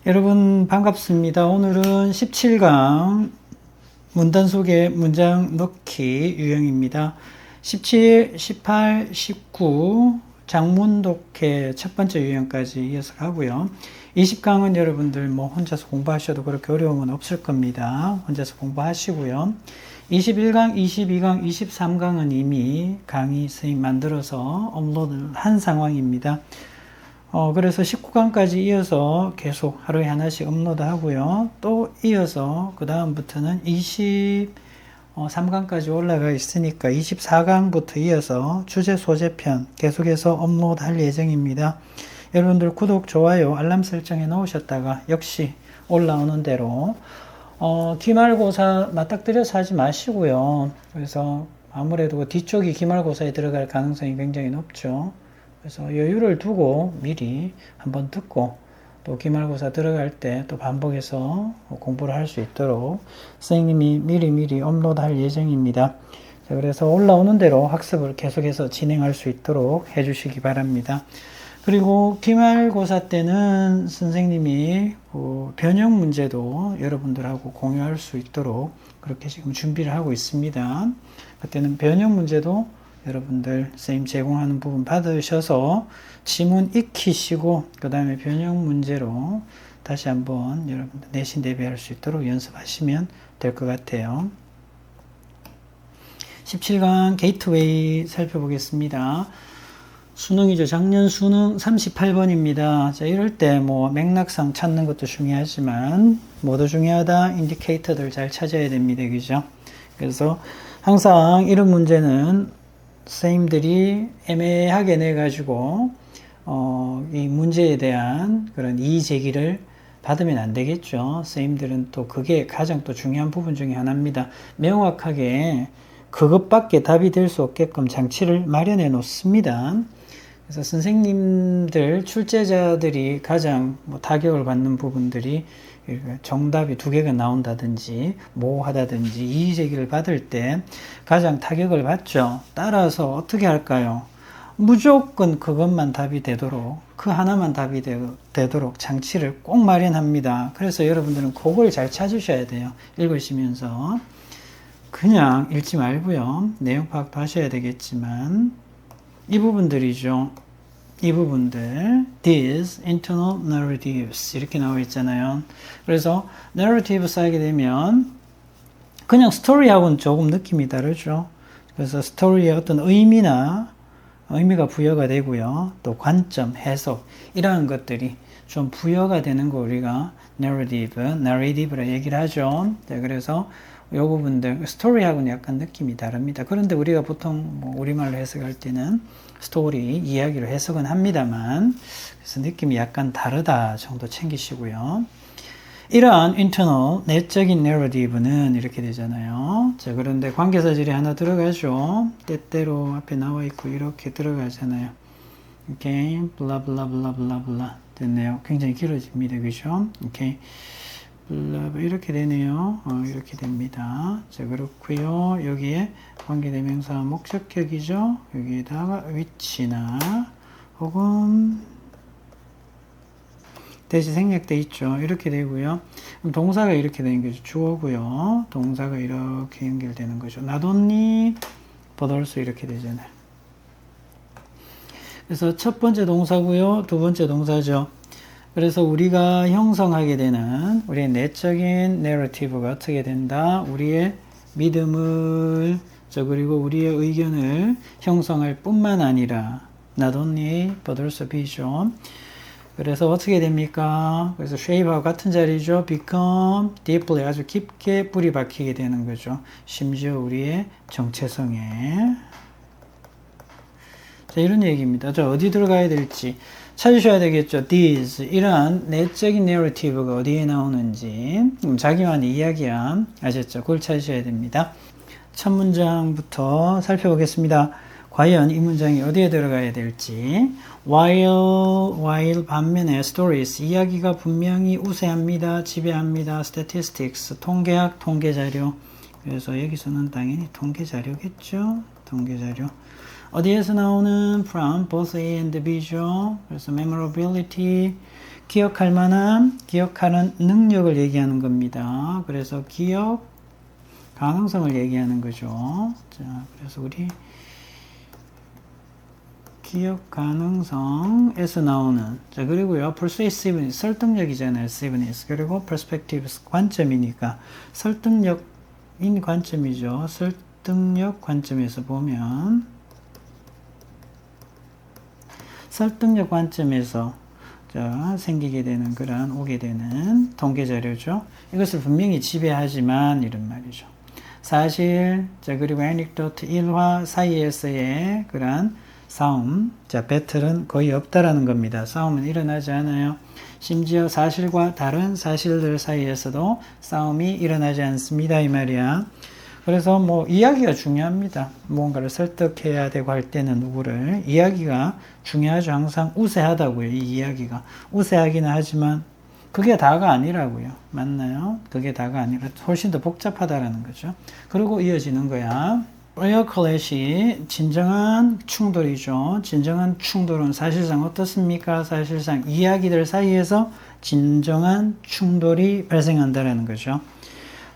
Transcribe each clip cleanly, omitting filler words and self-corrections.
여러분 반갑습니다. 오늘은 17강 문단 소개 문장 넣기 유형입니다. 17, 18, 19 장문 독해 첫 번째 유형까지 이어서 가고요. 20강은 여러분들 혼자서 공부하셔도 그렇게 어려움은 없을 겁니다. 혼자서 공부하시고요. 21강, 22강, 23강은 이미 강의 선생님 만들어서 업로드를 한 상황입니다. 그래서 19강까지 이어서 계속 하루에 하나씩 업로드 하고요. 또 이어서 그 다음부터는 23강까지 올라가 있으니까 24강부터 이어서 주제 소재편 계속해서 업로드 할 예정입니다. 여러분들 구독, 좋아요, 알람 설정해 놓으셨다가 역시 올라오는 대로 기말고사 맞닥뜨려서 하지 마시고요. 그래서 아무래도 뒤쪽이 기말고사에 들어갈 가능성이 굉장히 높죠. 그래서 여유를 두고 미리 한번 듣고 또 기말고사 들어갈 때 또 반복해서 공부를 할 수 있도록 선생님이 미리 업로드 할 예정입니다. 자, 그래서 올라오는 대로 학습을 계속해서 진행할 수 있도록 해주시기 바랍니다. 그리고 기말고사 때는 선생님이 변형 문제도 여러분들하고 공유할 수 있도록 그렇게 지금 준비를 하고 있습니다. 그때는 변형 문제도 여러분들 선생님 제공하는 부분 받으셔서 지문 익히시고 그 다음에 변형 문제로 다시 한번 여러분들 내신 대비할 수 있도록 연습하시면 될 것 같아요. 17강 게이트웨이 살펴보겠습니다. 수능이죠. 작년 수능 38번입니다. 자, 이럴 때 맥락상 찾는 것도 중요하지만 뭐도 중요하다? 인디케이터들 잘 찾아야 됩니다. 그죠? 그래서 항상 이런 문제는 선생님들이 애매하게 내가지고 이 문제에 대한 그런 이의 제기를 받으면 안 되겠죠. 선생님들은 또 그게 가장 또 중요한 부분 중에 하나입니다. 명확하게 그것밖에 답이 될 수 없게끔 장치를 마련해 놓습니다. 그래서 선생님들, 출제자들이 가장 타격을 받는 부분들이 정답이 두 개가 나온다든지 모호하다든지 이의제기를 받을 때 가장 타격을 받죠. 따라서 어떻게 할까요? 무조건 그것만 답이 되도록 그 하나만 답이 되도록 장치를 꼭 마련합니다. 그래서 여러분들은 그걸 잘 찾으셔야 돼요. 읽으시면서 그냥 읽지 말고요. 내용 파악도 하셔야 되겠지만 이 부분들이죠. 이 부분들, these internal narratives 이렇게 나와 있잖아요. 그래서 narrative 쌓이게 되면 그냥 스토리하고는 조금 느낌이 다르죠. 그래서 스토리의 어떤 의미가 부여가 되고요. 또 관점, 해석 이러한 것들이 좀 부여가 되는 거 우리가 narrative라 얘기를 하죠. 네, 그래서 이 부분들 스토리하고는 약간 느낌이 다릅니다. 그런데 우리가 보통 우리말로 해석할 때는 스토리, 이야기로 해석은 합니다만 그래서 느낌이 약간 다르다 정도 챙기시고요. 이러한 internal, 내적인 narrative는 이렇게 되잖아요. 자, 그런데 관계사절이 하나 들어가죠. 때때로 앞에 나와 있고 이렇게 들어가잖아요. 오케이, 블라블라블라블라블라 됐네요. 굉장히 길어집니다. 그죠? 오케이. 이렇게 되네요. 이렇게 됩니다. 자, 그렇고요. 여기에 관계대명사 목적격이죠. 여기에다가 위치나 혹은 대시 생략돼 있죠. 이렇게 되고요. 그럼 동사가 이렇게 되는 거죠. 주어고요. 동사가 이렇게 연결되는 거죠. 나돈니 버덜수 이렇게 되잖아요. 그래서 첫 번째 동사고요. 두 번째 동사죠. 그래서 우리가 형성하게 되는 우리의 내적인 내러티브가 어떻게 된다? 우리의 믿음을 그리고 우리의 의견을 형성할 뿐만 아니라 not only but also vision. 그래서 어떻게 됩니까? 그래서 shape하고 같은 자리죠. become deeply 아주 깊게 뿌리 박히게 되는 거죠. 심지어 우리의 정체성에. 자, 이런 얘기입니다. 자, 어디 들어가야 될지 찾으셔야 되겠죠. these 이러한 내적인 내러티브가 어디에 나오는지 자기만의 이야기야. 아셨죠? 그걸 찾으셔야 됩니다. 첫 문장부터 살펴보겠습니다. 과연 이 문장이 어디에 들어가야 될지. while 반면에 stories 이야기가 분명히 우세합니다. 지배합니다. statistics 통계학 통계자료. 그래서 여기서는 당연히 통계자료겠죠. 통계자료. 어디에서 나오는 from both A and B죠. 그래서 memorability 기억할 만한, 기억하는 능력을 얘기하는 겁니다. 그래서 기억 가능성을 얘기하는 거죠. 자, 그래서 우리 기억 가능성에서 나오는, 자, 그리고요, persuasiveness, 설득력이잖아요. persuasiveness. 그리고 perspectives, 관점이니까 설득력인 관점이죠. 설득력 관점에서 보면 설득력 관점에서 자, 생기게 되는 그런 오게 되는 통계 자료죠. 이것을 분명히 지배하지만 이런 말이죠. 사실, 자, 그리고 anecdote 일화 사이에서의 그런 싸움, 자, 배틀은 거의 없다라는 겁니다. 싸움은 일어나지 않아요. 심지어 사실과 다른 사실들 사이에서도 싸움이 일어나지 않습니다. 이 말이야. 그래서 뭐 이야기가 중요합니다. 무언가를 설득해야 되고 할 때는 누구를 이야기가 중요하죠. 항상 우세하다고요. 이 이야기가 우세하기는 하지만 그게 다가 아니라고요. 맞나요? 그게 다가 아니라 훨씬 더 복잡하다라는 거죠. 그리고 이어지는 거야. Real clash이 진정한 충돌이죠. 진정한 충돌은 사실상 어떻습니까? 사실상 이야기들 사이에서 진정한 충돌이 발생한다라는 거죠.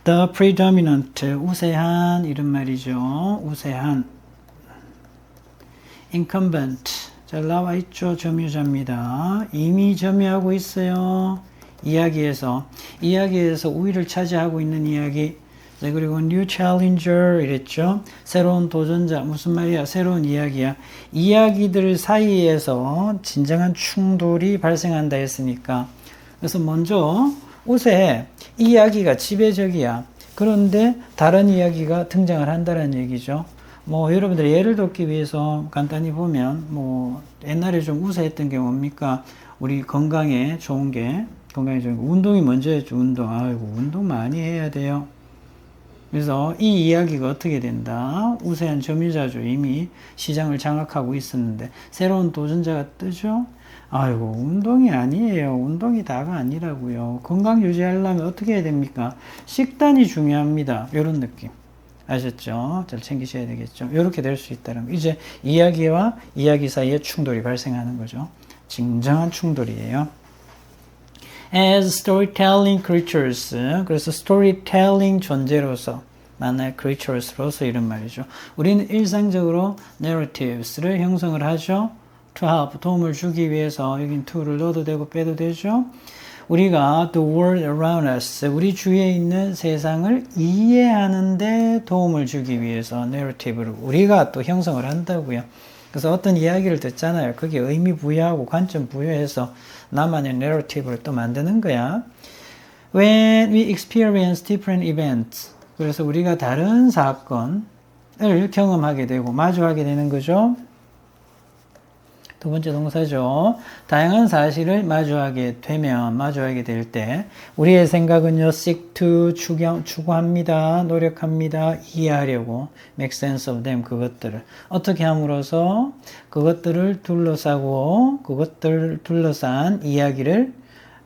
The predominant, 우세한 이런 말이죠. 우세한 incumbent, 잘 나와 있죠. 점유자입니다. 이미 점유하고 있어요. 이야기에서 우위를 차지하고 있는 이야기. 자, 그리고 new challenger 이랬죠. 새로운 도전자. 무슨 말이야? 새로운 이야기야. 이야기들 사이에서 진정한 충돌이 발생한다 했으니까. 그래서 먼저 우세해. 이 이야기가 지배적이야. 그런데 다른 이야기가 등장을 한다는 얘기죠. 뭐 여러분들 예를 돕기 위해서 간단히 보면 뭐 옛날에 좀 우세했던 게 뭡니까? 우리 건강에 좋은 게 운동이 먼저였죠. 운동. 아이고 운동 많이 해야 돼요. 그래서 이 이야기가 어떻게 된다? 우세한 점유자죠. 이미 시장을 장악하고 있었는데 새로운 도전자가 뜨죠. 아이고 운동이 아니에요. 운동이 다가 아니라고요. 건강 유지하려면 어떻게 해야 됩니까? 식단이 중요합니다. 이런 느낌. 아셨죠? 잘 챙기셔야 되겠죠. 이렇게 될 수 있다는 거. 이제 이야기와 이야기 사이에 충돌이 발생하는 거죠. 진정한 충돌이에요. As storytelling creatures, 그래서 storytelling 존재로서 만나의 creatures로서 이런 말이죠. 우리는 일상적으로 narratives를 형성을 하죠. To help, 도움을 주기 위해서 여긴 to를 넣어도 되고 빼도 되죠. 우리가 the world around us, 우리 주위에 있는 세상을 이해하는데 도움을 주기 위해서 narrative를 우리가 또 형성을 한다고요. 그래서 어떤 이야기를 듣잖아요. 그게 의미 부여하고 관점 부여해서 나만의 narrative를 또 만드는 거야. When we experience different events, 그래서 우리가 다른 사건을 경험하게 되고 마주하게 되는 거죠. 두 번째 동사죠. 다양한 사실을 마주하게 될 때 우리의 생각은요, seek to 추구합니다. 노력합니다. 이해하려고 make sense of them, 그것들을 어떻게 함으로써 그것들을 둘러싼 이야기를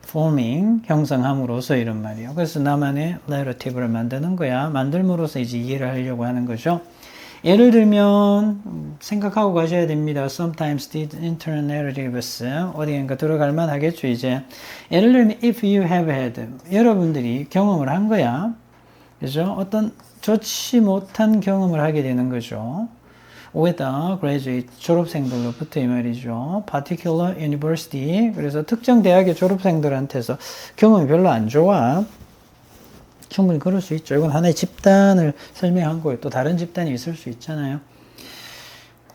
forming, 형성함으로써 이런 말이에요. 그래서 나만의 narrative를 만드는 거야. 만들므로써 이제 이해를 하려고 하는 거죠. 예를 들면 생각하고 가셔야 됩니다. Sometimes the internal narratives 어디인가 들어갈 만 하겠죠. 이제 예를 들면 if you have had, 여러분들이 경험을 한 거야. 그죠? 어떤 좋지 못한 경험을 하게 되는 거죠. whether graduate, 졸업생들로부터 이 말이죠. particular university, 그래서 특정 대학의 졸업생들한테서 경험이 별로 안 좋아. 충분히 그럴 수 있죠. 이건 하나의 집단을 설명한 거예요. 또 다른 집단이 있을 수 있잖아요.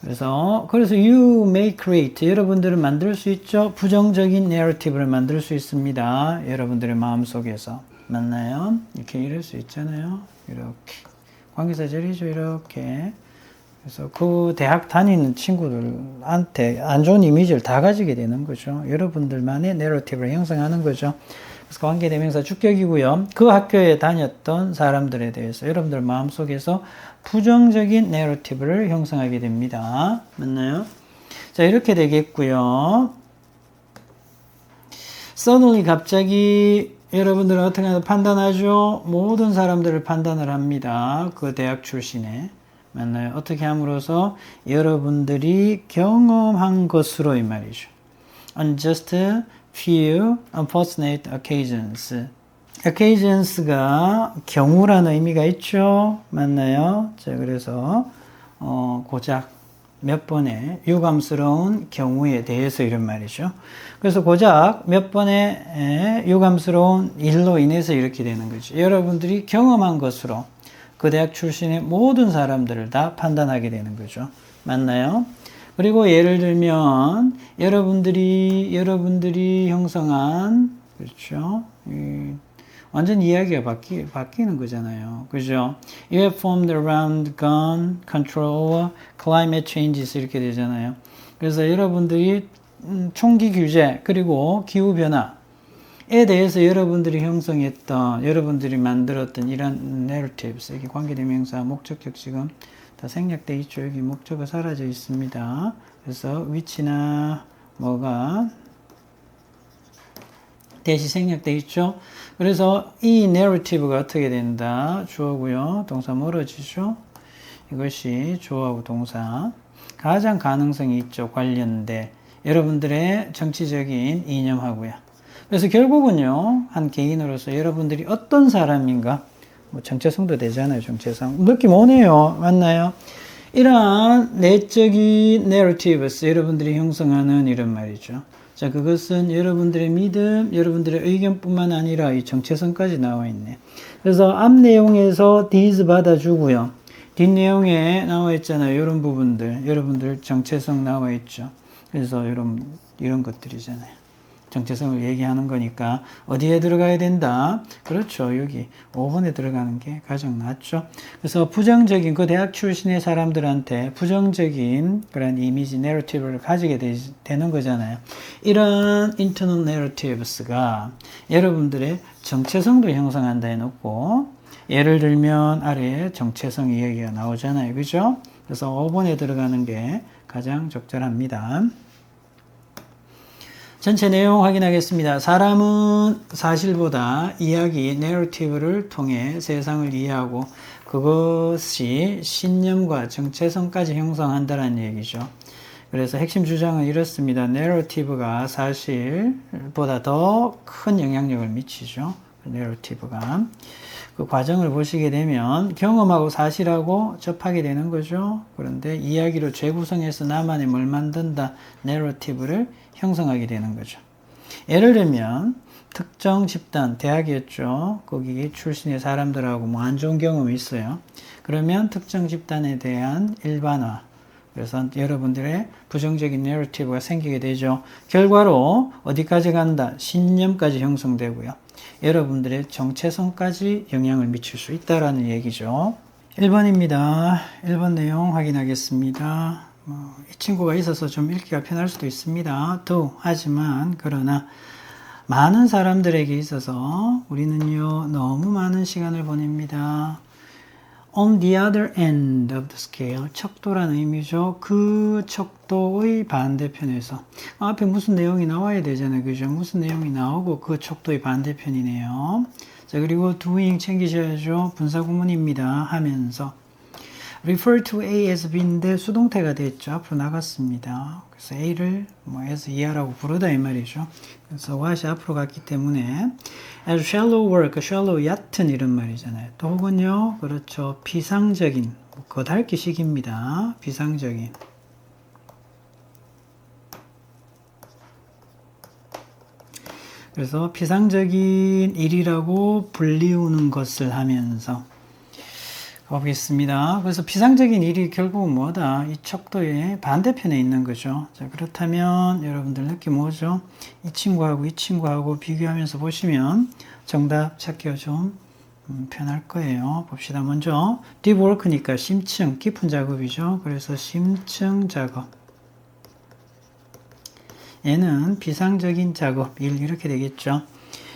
그래서 you may create, 여러분들은 만들 수 있죠. 부정적인 내러티브를 만들 수 있습니다. 여러분들의 마음속에서. 맞나요? 이렇게 이럴 수 있잖아요. 이렇게. 관계사절이죠. 이렇게. 그래서 그 대학 다니는 친구들한테 안 좋은 이미지를 다 가지게 되는 거죠. 여러분들만의 내러티브를 형성하는 거죠. 그래서 관계대명사 주격이고요. 그 학교에 다녔던 사람들에 대해서 여러분들 마음속에서 부정적인 내러티브를 형성하게 됩니다. 맞나요? 자, 이렇게 되겠고요. suddenly, 갑자기 여러분들은 어떻게 판단하죠? 모든 사람들을 판단을 합니다. 그 대학 출신에. 맞나요? 어떻게 함으로써 여러분들이 경험한 것으로 이 말이죠. unjust few unfortunate occasions. occasions가 경우라는 의미가 있죠. 맞나요? 자, 그래서 고작 몇 번의 유감스러운 경우에 대해서 이런 말이죠. 그래서 고작 몇 번의 유감스러운 일로 인해서 이렇게 되는 거죠. 여러분들이 경험한 것으로 그 대학 출신의 모든 사람들을 다 판단하게 되는 거죠. 맞나요? 그리고 예를 들면 여러분들이 형성한 그렇죠. 완전 이야기가 바뀌는 거잖아요. 그죠? You have formed around gun control, climate changes 이렇게 되잖아요. 그래서 여러분들이 총기 규제 그리고 기후 변화에 대해서 여러분들이 형성했던 여러분들이 만들었던 이런 narratives 이게 관계대명사 목적격 지금 다 생략돼 있죠. 여기 목적어 사라져 있습니다. 그래서 위치나 뭐가 대시 생략돼 있죠. 그래서 이 narrative가 어떻게 된다? 주어고요. 동사 멀어지죠. 이것이 주어하고 동사. 가장 가능성이 있죠. 관련돼. 여러분들의 정치적인 이념하고요. 그래서 결국은요. 한 개인으로서 여러분들이 어떤 사람인가? 뭐 정체성도 되잖아요. 정체성. 느낌 오네요. 맞나요? 이러한 내적인 narratives 여러분들이 형성하는 이런 말이죠. 자, 그것은 여러분들의 믿음, 여러분들의 의견뿐만 아니라 이 정체성까지 나와 있네. 그래서 앞 내용에서 these 받아주고요. 뒷 내용에 나와 있잖아요. 이런 부분들, 여러분들 정체성 나와 있죠. 그래서 이런 것들이잖아요. 정체성을 얘기하는 거니까 어디에 들어가야 된다? 그렇죠. 여기 5번에 들어가는 게 가장 낫죠. 그래서 부정적인 그 대학 출신의 사람들한테 부정적인 그런 이미지 내러티브를 가지게 되는 거잖아요. 이런 internal narratives가 여러분들의 정체성도 형성한다 해놓고 예를 들면 아래에 정체성 이야기가 나오잖아요. 그죠? 그래서 5번에 들어가는 게 가장 적절합니다. 전체 내용 확인하겠습니다. 사람은 사실보다 이야기, 내러티브를 통해 세상을 이해하고 그것이 신념과 정체성까지 형성한다는 얘기죠. 그래서 핵심 주장은 이렇습니다. 내러티브가 사실보다 더 큰 영향력을 미치죠. 내러티브가. 그 과정을 보시게 되면 경험하고 사실하고 접하게 되는 거죠. 그런데 이야기로 재구성해서 나만의 뭘 만든다. 내러티브를 형성하게 되는 거죠. 예를 들면 특정 집단, 대학이었죠. 거기 출신의 사람들하고 뭐 안 좋은 경험이 있어요. 그러면 특정 집단에 대한 일반화, 그래서 여러분들의 부정적인 내러티브가 생기게 되죠. 결과로 어디까지 간다? 신념까지 형성되고요. 여러분들의 정체성까지 영향을 미칠 수 있다라는 얘기죠. 1번입니다. 1번 내용 확인하겠습니다. 이 친구가 있어서 좀 읽기가 편할 수도 있습니다. 하지만 그러나 많은 사람들에게 있어서 우리는요 너무 많은 시간을 보냅니다. On the other end of the scale, 척도라는 의미죠. 그 척도의 반대편에서 앞에 무슨 내용이 나와야 되잖아요. 그죠? 무슨 내용이 나오고 그 척도의 반대편이네요. 자, 그리고 doing 챙기셔야죠. 분사구문입니다. 하면서 refer to A as B인데 수동태가 됐죠. 앞으로 나갔습니다. 그래서 A를 뭐 as 이하라고 부르다 이 말이죠. 그래서 what이 앞으로 갔기 때문에 as shallow work, shallow 얕은 이런 말이잖아요. 또 혹은요, 그렇죠. 비상적인, 겉핥기식입니다. 비상적인. 그래서 비상적인 일이라고 불리우는 것을 하면서 보겠습니다. 그래서 비상적인 일이 결국은 뭐다? 이 척도의 반대편에 있는 거죠. 자, 그렇다면 여러분들 느낌 오죠? 이 친구하고 비교하면서 보시면 정답 찾기가 좀 편할 거예요. 봅시다. 먼저 deep work니까 심층, 깊은 작업이죠. 그래서 심층 작업. 얘는 비상적인 작업, 일 이렇게 되겠죠.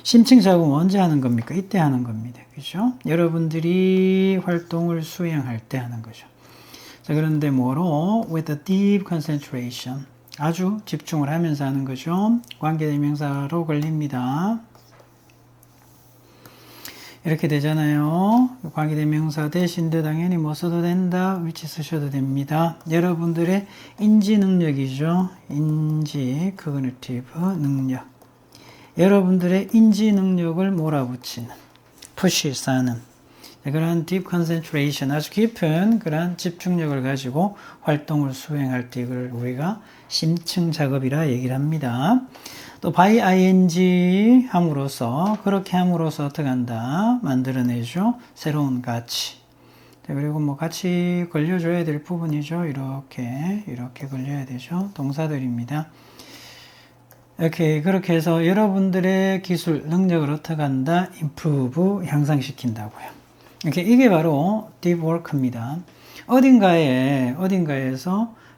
심층 작업은 언제 하는 겁니까? 이때 하는 겁니다. 그죠? 여러분들이 활동을 수행할 때 하는 거죠. 자, 그런데 뭐로? With a deep concentration. 아주 집중을 하면서 하는 거죠. 관계대명사로 걸립니다. 이렇게 되잖아요. 관계대명사 대신데 당연히 뭐 써도 된다. 위치 쓰셔도 됩니다. 여러분들의 인지 능력이죠. 인지, cognitive 능력. 여러분들의 인지 능력을 몰아붙이는, 푸시 쌓는 그러한 deep concentration, 아주 깊은 그러한 집중력을 가지고 활동을 수행할 때 이걸 우리가 심층 작업이라 얘기를 합니다. 또 by ing 함으로써, 그렇게 함으로써 어떻게 한다? 만들어내죠. 새로운 가치. 그리고 뭐 같이 걸려줘야 될 부분이죠. 이렇게 걸려야 되죠. 동사들입니다. 이렇게 그렇게 해서 여러분들의 기술, 능력을 어떻게 한다? improve, 향상시킨다고요. 이게 바로 deep work입니다. 어딘가에서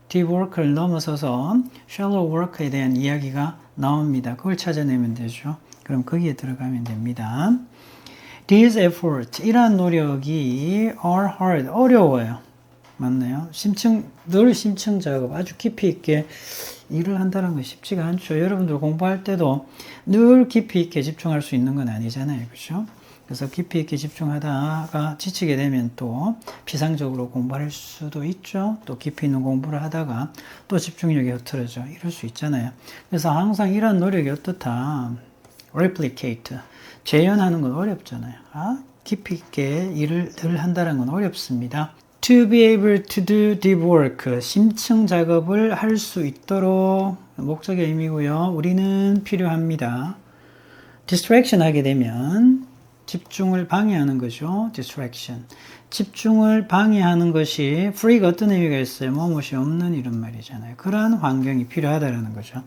deep work를 넘어서서 shallow work에 대한 이야기가 나옵니다. 그걸 찾아내면 되죠. 그럼 거기에 들어가면 됩니다. These efforts, 이러한 노력이 are hard, 어려워요. 맞나요? 늘 심층 작업, 아주 깊이 있게 일을 한다는 건 쉽지가 않죠. 여러분들 공부할 때도 늘 깊이 있게 집중할 수 있는 건 아니잖아요. 그렇죠? 그래서 깊이 있게 집중하다가 지치게 되면 또 피상적으로 공부할 수도 있죠. 또 깊이 있는 공부를 하다가 또 집중력이 흐트러져. 이럴 수 있잖아요. 그래서 항상 이런 노력이 어떻다? replicate. 재현하는 건 어렵잖아요. 깊이 있게 일을 늘 한다는 건 어렵습니다. To be able to do deep work. 심층 작업을 할 수 있도록 목적의 의미고요. 우리는 필요합니다. distraction 하게 되면 집중을 방해하는 거죠. distraction. 집중을 방해하는 것이 free가 어떤 의미가 있어요? 뭐뭇이 없는 이런 말이잖아요. 그러한 환경이 필요하다는 거죠.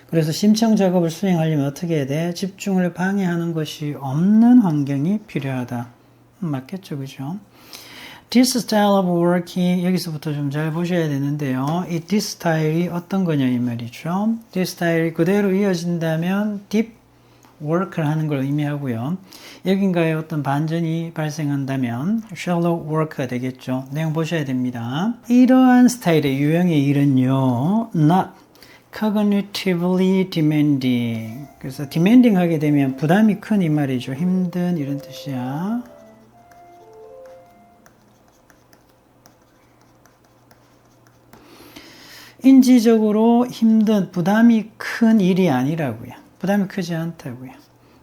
그래서 심층 작업을 수행하려면 어떻게 해야 돼? 집중을 방해하는 것이 없는 환경이 필요하다. 맞겠죠, 그죠? This style of working, 여기서부터 좀 잘 보셔야 되는데요. 이 this style이 어떤 거냐 이 말이죠. this style이 그대로 이어진다면 deep work를 하는 걸 의미하고요. 여긴가에 어떤 반전이 발생한다면 shallow work가 되겠죠. 내용 보셔야 됩니다. 이러한 스타일의 유형의 일은요, not cognitively demanding. 그래서 demanding 하게 되면 부담이 큰 이 말이죠. 힘든 이런 뜻이야. 인지적으로 힘든, 부담이 큰 일이 아니라고요. 부담이 크지 않다고요.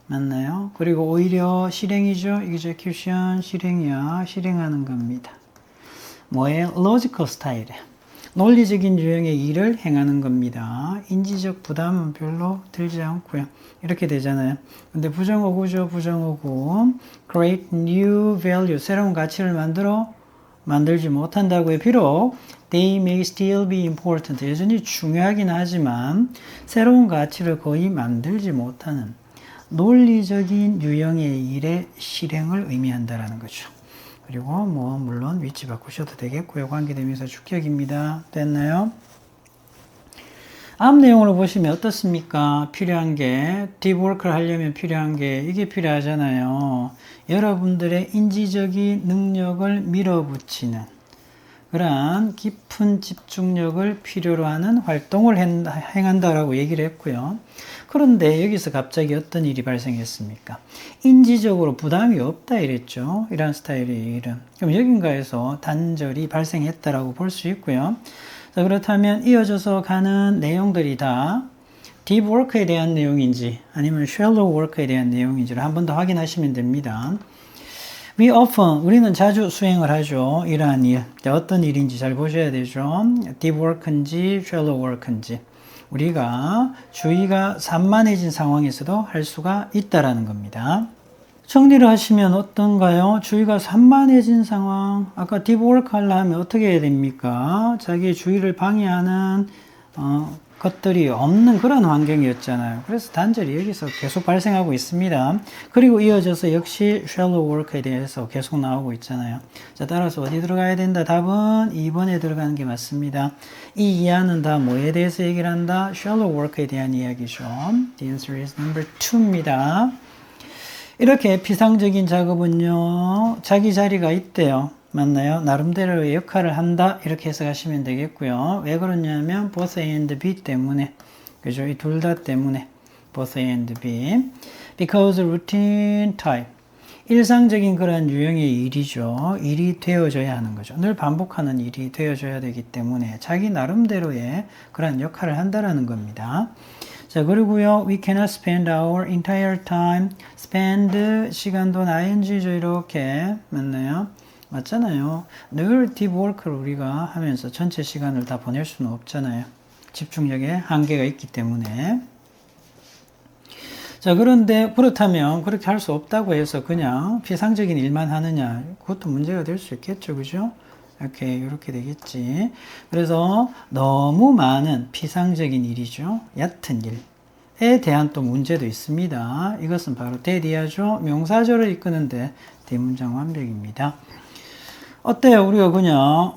맞나요? 그리고 오히려 실행이죠. execution, 실행이야. 실행하는 겁니다. 뭐예요? logical 스타일이에요. 논리적인 유형의 일을 행하는 겁니다. 인지적 부담은 별로 들지 않고요. 이렇게 되잖아요. 근데 부정어구죠. 부정어구. create new value. 새로운 가치를 만들지 못한다고요. 비록 they may still be important. 여전히 중요하긴 하지만 새로운 가치를 거의 만들지 못하는 논리적인 유형의 일의 실행을 의미한다라는 거죠. 그리고 뭐 물론 위치 바꾸셔도 되겠고요. 관계대명사 주격입니다. 됐나요? 앞 내용으로 보시면 어떻습니까? 필요한 게 deep work를 하려면 필요한 게 이게 필요하잖아요. 여러분들의 인지적인 능력을 밀어붙이는 그러한 깊은 집중력을 필요로 하는 활동을 행한다라고 얘기를 했고요. 그런데 여기서 갑자기 어떤 일이 발생했습니까? 인지적으로 부담이 없다 이랬죠. 이런 스타일의 일은. 그럼 여긴가에서 단절이 발생했다라고 볼 수 있고요. 자, 그렇다면 이어져서 가는 내용들이 다 deep work에 대한 내용인지 아니면 shallow work에 대한 내용인지를 한 번 더 확인하시면 됩니다. 우리는 자주 수행을 하죠. 이러한 일. 어떤 일인지 잘 보셔야 되죠. deep work인지 shallow work인지. 우리가 주의가 산만해진 상황에서도 할 수가 있다라는 겁니다. 정리를 하시면 어떤가요? 주의가 산만해진 상황. 아까 deep work 하려면 어떻게 해야 됩니까? 자기의 주의를 방해하는 것들이 없는 그런 환경이었잖아요. 그래서 단절이 여기서 계속 발생하고 있습니다. 그리고 이어져서 역시 shallow work에 대해서 계속 나오고 있잖아요. 자, 따라서 어디 들어가야 된다? 답은 2번에 들어가는 게 맞습니다. 이 이하는 다 뭐에 대해서 얘기를 한다? shallow work에 대한 이야기죠. The answer is number 2입니다. 이렇게 피상적인 작업은요, 자기 자리가 있대요. 맞나요? 나름대로의 역할을 한다. 이렇게 해석하시면 되겠고요. 왜 그러냐면 both A and B 때문에. 그죠? 이 둘 다 때문에. both A and B. Because routine type. 일상적인 그런 유형의 일이죠. 일이 되어져야 하는 거죠. 늘 반복하는 일이 되어져야 되기 때문에 자기 나름대로의 그런 역할을 한다라는 겁니다. 자, 그리고요. We cannot spend our entire time. spend 시간도 ing죠. 이렇게 맞나요? 맞잖아요. 늘 deep work를 우리가 하면서 전체 시간을 다 보낼 수는 없잖아요. 집중력에 한계가 있기 때문에. 자, 그런데 그렇다면 그렇게 할 수 없다고 해서 그냥 피상적인 일만 하느냐? 그것도 문제가 될 수 있겠죠. 그죠? 이렇게 되겠지. 그래서 너무 많은 피상적인 일이죠. 얕은 일에 대한 또 문제도 있습니다. 이것은 바로 대디하죠. 명사절을 이끄는데 대문장 완벽입니다. 어때요? 우리가 그냥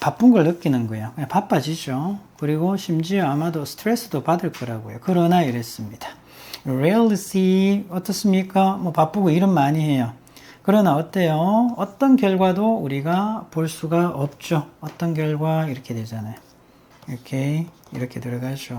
바쁜 걸 느끼는 거예요. 그냥 바빠지죠. 그리고 심지어 아마도 스트레스도 받을 거라고요. 그러나 이랬습니다. Rarely see 어떻습니까? 뭐 바쁘고 일은 많이 해요. 그러나 어때요? 어떤 결과도 우리가 볼 수가 없죠. 어떤 결과 이렇게 되잖아요. 이렇게 들어가죠.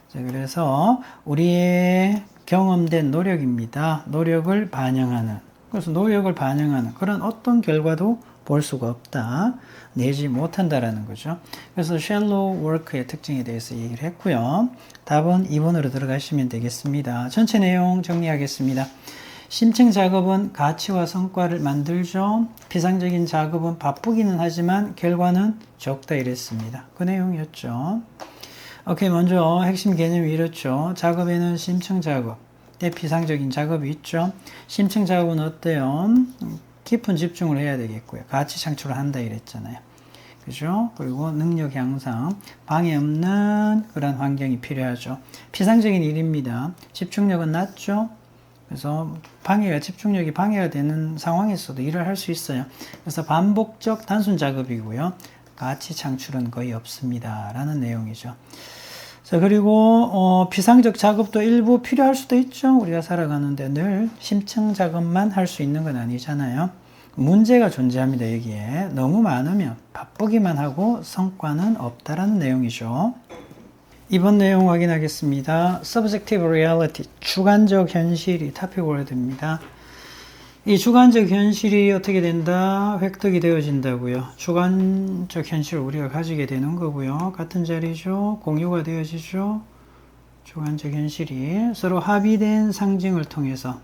자, 그래서 우리의 경험된 노력입니다. 노력을 반영하는. 그래서 노력을 반영하는 그런 어떤 결과도 볼 수가 없다. 내지 못한다라는 거죠. 그래서 shallow work의 특징에 대해서 얘기를 했고요. 답은 2번으로 들어가시면 되겠습니다. 전체 내용 정리하겠습니다. 심층 작업은 가치와 성과를 만들죠. 피상적인 작업은 바쁘기는 하지만 결과는 적다 이랬습니다. 그 내용이었죠. 먼저 핵심 개념이 이렇죠. 작업에는 심층 작업, 피상적인 작업이 있죠. 심층 작업은 어때요? 깊은 집중을 해야 되겠고요. 가치 창출을 한다 이랬잖아요. 그죠? 그리고 능력 향상, 방해 없는 그런 환경이 필요하죠. 피상적인 일입니다. 집중력은 낮죠? 그래서 집중력이 방해가 되는 상황에서도 일을 할 수 있어요. 그래서 반복적 단순 작업이고요. 가치 창출은 거의 없습니다. 라는 내용이죠. 자, 그리고, 피상적 작업도 일부 필요할 수도 있죠. 우리가 살아가는데 늘 심층 작업만 할 수 있는 건 아니잖아요. 문제가 존재합니다. 여기에. 너무 많으면 바쁘기만 하고 성과는 없다라는 내용이죠. 이번 내용 확인하겠습니다. Subjective reality, 주관적 현실이 topic word입니다. 이 주관적 현실이 어떻게 된다? 획득이 되어진다고요. 주관적 현실을 우리가 가지게 되는 거고요. 같은 자리죠. 공유가 되어지죠. 주관적 현실이 서로 합의된 상징을 통해서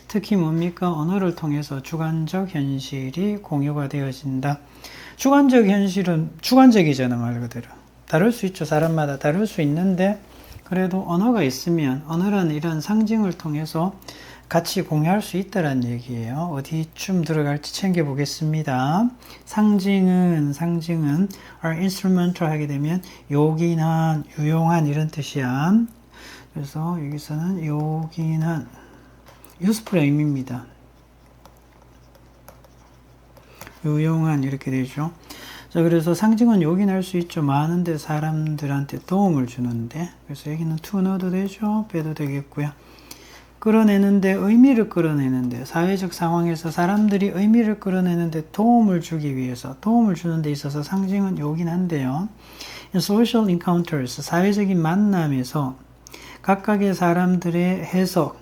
특히 뭡니까? 언어를 통해서 주관적 현실이 공유가 되어진다. 주관적 현실은 주관적이잖아, 말 그대로. 다를 수 있죠. 사람마다 다를 수 있는데 그래도 언어가 있으면 언어라는 이런 상징을 통해서 같이 공유할 수 있다는 얘기예요. 어디쯤 들어갈지 챙겨보겠습니다. 상징은 are instrumental 하게 되면 요긴한, 유용한 이런 뜻이야. 그래서 여기서는 요긴한 useful의 의미입니다. 유용한 이렇게 되죠. 자, 그래서 상징은 요긴할 수 있죠. 많은데 사람들한테 도움을 주는데. 그래서 여기는 to 넣어도 되죠. 빼도 되겠고요. 끌어내는데, 의미를 끌어내는데, 사회적 상황에서 사람들이 의미를 끌어내는데 도움을 주기 위해서, 도움을 주는 데 있어서 상징은 요긴한데요. social encounters, 사회적인 만남에서 각각의 사람들의 해석,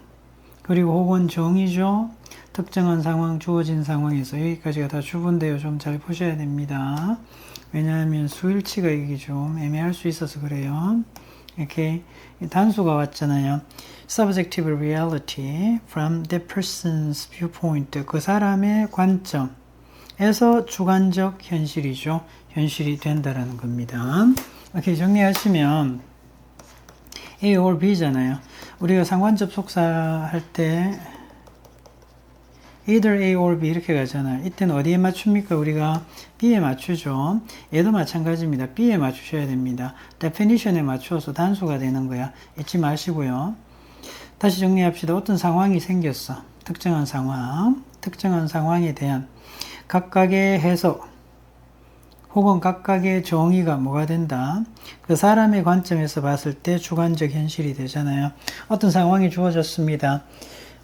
그리고 혹은 정의죠. 특정한 상황, 주어진 상황에서 여기까지가 다 주분데요. 좀 잘 보셔야 됩니다. 왜냐하면 수일치가 이게 좀 애매할 수 있어서 그래요. 이렇게 단수가 왔잖아요. Subjective reality from the person's viewpoint. 그 사람의 관점에서 주관적 현실이죠. 현실이 된다라는 겁니다. 이렇게 정리하시면 A or B잖아요. 우리가 상관 접속사 할 때 either A or B 이렇게 가잖아요. 이때는 어디에 맞춥니까? 우리가 B에 맞추죠. 얘도 마찬가지입니다. B에 맞추셔야 됩니다. definition에 맞추어서 단수가 되는 거야. 잊지 마시고요. 다시 정리합시다. 어떤 상황이 생겼어. 특정한 상황에 대한 각각의 해석 혹은 각각의 정의가 뭐가 된다? 그 사람의 관점에서 봤을 때 주관적 현실이 되잖아요. 어떤 상황이 주어졌습니다.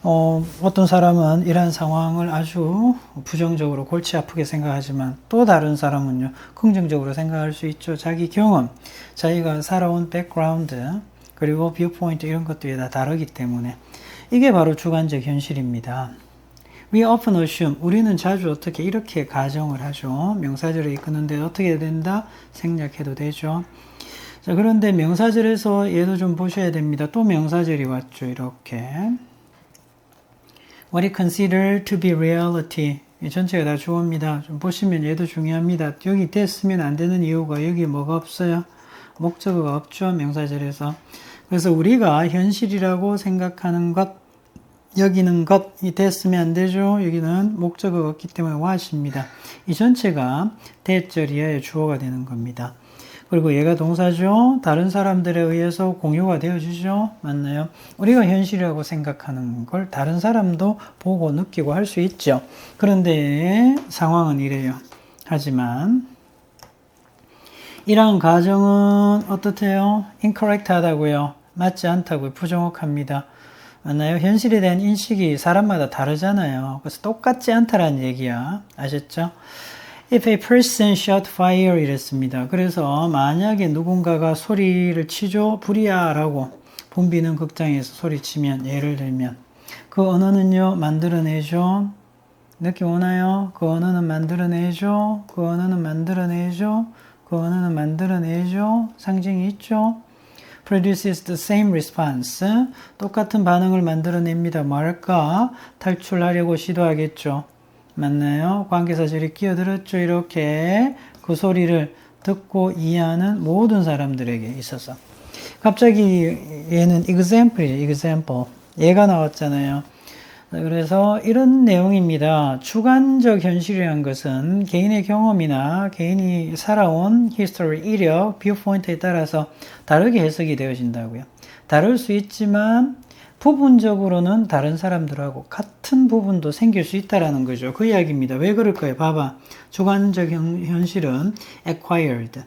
어떤 사람은 이러한 상황을 아주 부정적으로 골치 아프게 생각하지만 또 다른 사람은요, 긍정적으로 생각할 수 있죠. 자기 경험, 자기가 살아온 백그라운드, 그리고 뷰포인트 이런 것들이 다 다르기 때문에 이게 바로 주관적 현실입니다. We often assume, 우리는 자주 어떻게 이렇게 가정을 하죠. 명사절을 이끄는데 어떻게 된다? 생략해도 되죠. 자, 자, 그런데 명사절에서 얘도 좀 보셔야 됩니다. 또 명사절이 왔죠. 이렇게. What is considered to be reality. 이 전체가 다 주어입니다. 좀 보시면 얘도 중요합니다. 여기 됐으면 안 되는 이유가 여기 뭐가 없어요? 목적어가 없죠. 명사절에서. 그래서 우리가 현실이라고 생각하는 것, 여기는 것이 됐으면 안 되죠. 여기는 목적어가 없기 때문에 what입니다. 이 전체가 대절 이하의 주어가 되는 겁니다. 그리고 얘가 동사죠. 다른 사람들에 의해서 공유가 되어지죠. 맞나요? 우리가 현실이라고 생각하는 걸 다른 사람도 보고 느끼고 할 수 있죠. 그런데 상황은 이래요. 하지만 이러한 가정은 어떻대요? incorrect 하다고요. 맞지 않다고요. 부정확합니다. 맞나요? 현실에 대한 인식이 사람마다 다르잖아요. 그래서 똑같지 않다라는 얘기야. 아셨죠? If a person shot fire 이랬습니다. 그래서 만약에 누군가가 소리를 치죠. 불이야 라고 붐비는 극장에서 소리치면 예를 들면 그 언어는요 만들어내죠. 느낌 오나요? 그 언어는 만들어내죠. 그 언어는 만들어내죠. 그 언어는 만들어내죠. 상징이 있죠. produces the same response. 똑같은 반응을 만들어냅니다. 뭐랄까? 탈출하려고 시도하겠죠. 맞나요? 관계사절이 끼어들었죠. 이렇게 그 소리를 듣고 이해하는 모든 사람들에게 있어서. 갑자기 얘는 example이죠. example. 얘가 나왔잖아요. 그래서 이런 내용입니다. 주관적 현실이라는 것은 개인의 경험이나 개인이 살아온 history, 이력, viewpoint에 따라서 다르게 해석이 되어진다고요. 다를 수 있지만 부분적으로는 다른 사람들하고 같은 부분도 생길 수 있다라는 거죠. 그 이야기입니다. 왜 그럴까요? 봐봐. 주관적 현실은 acquired.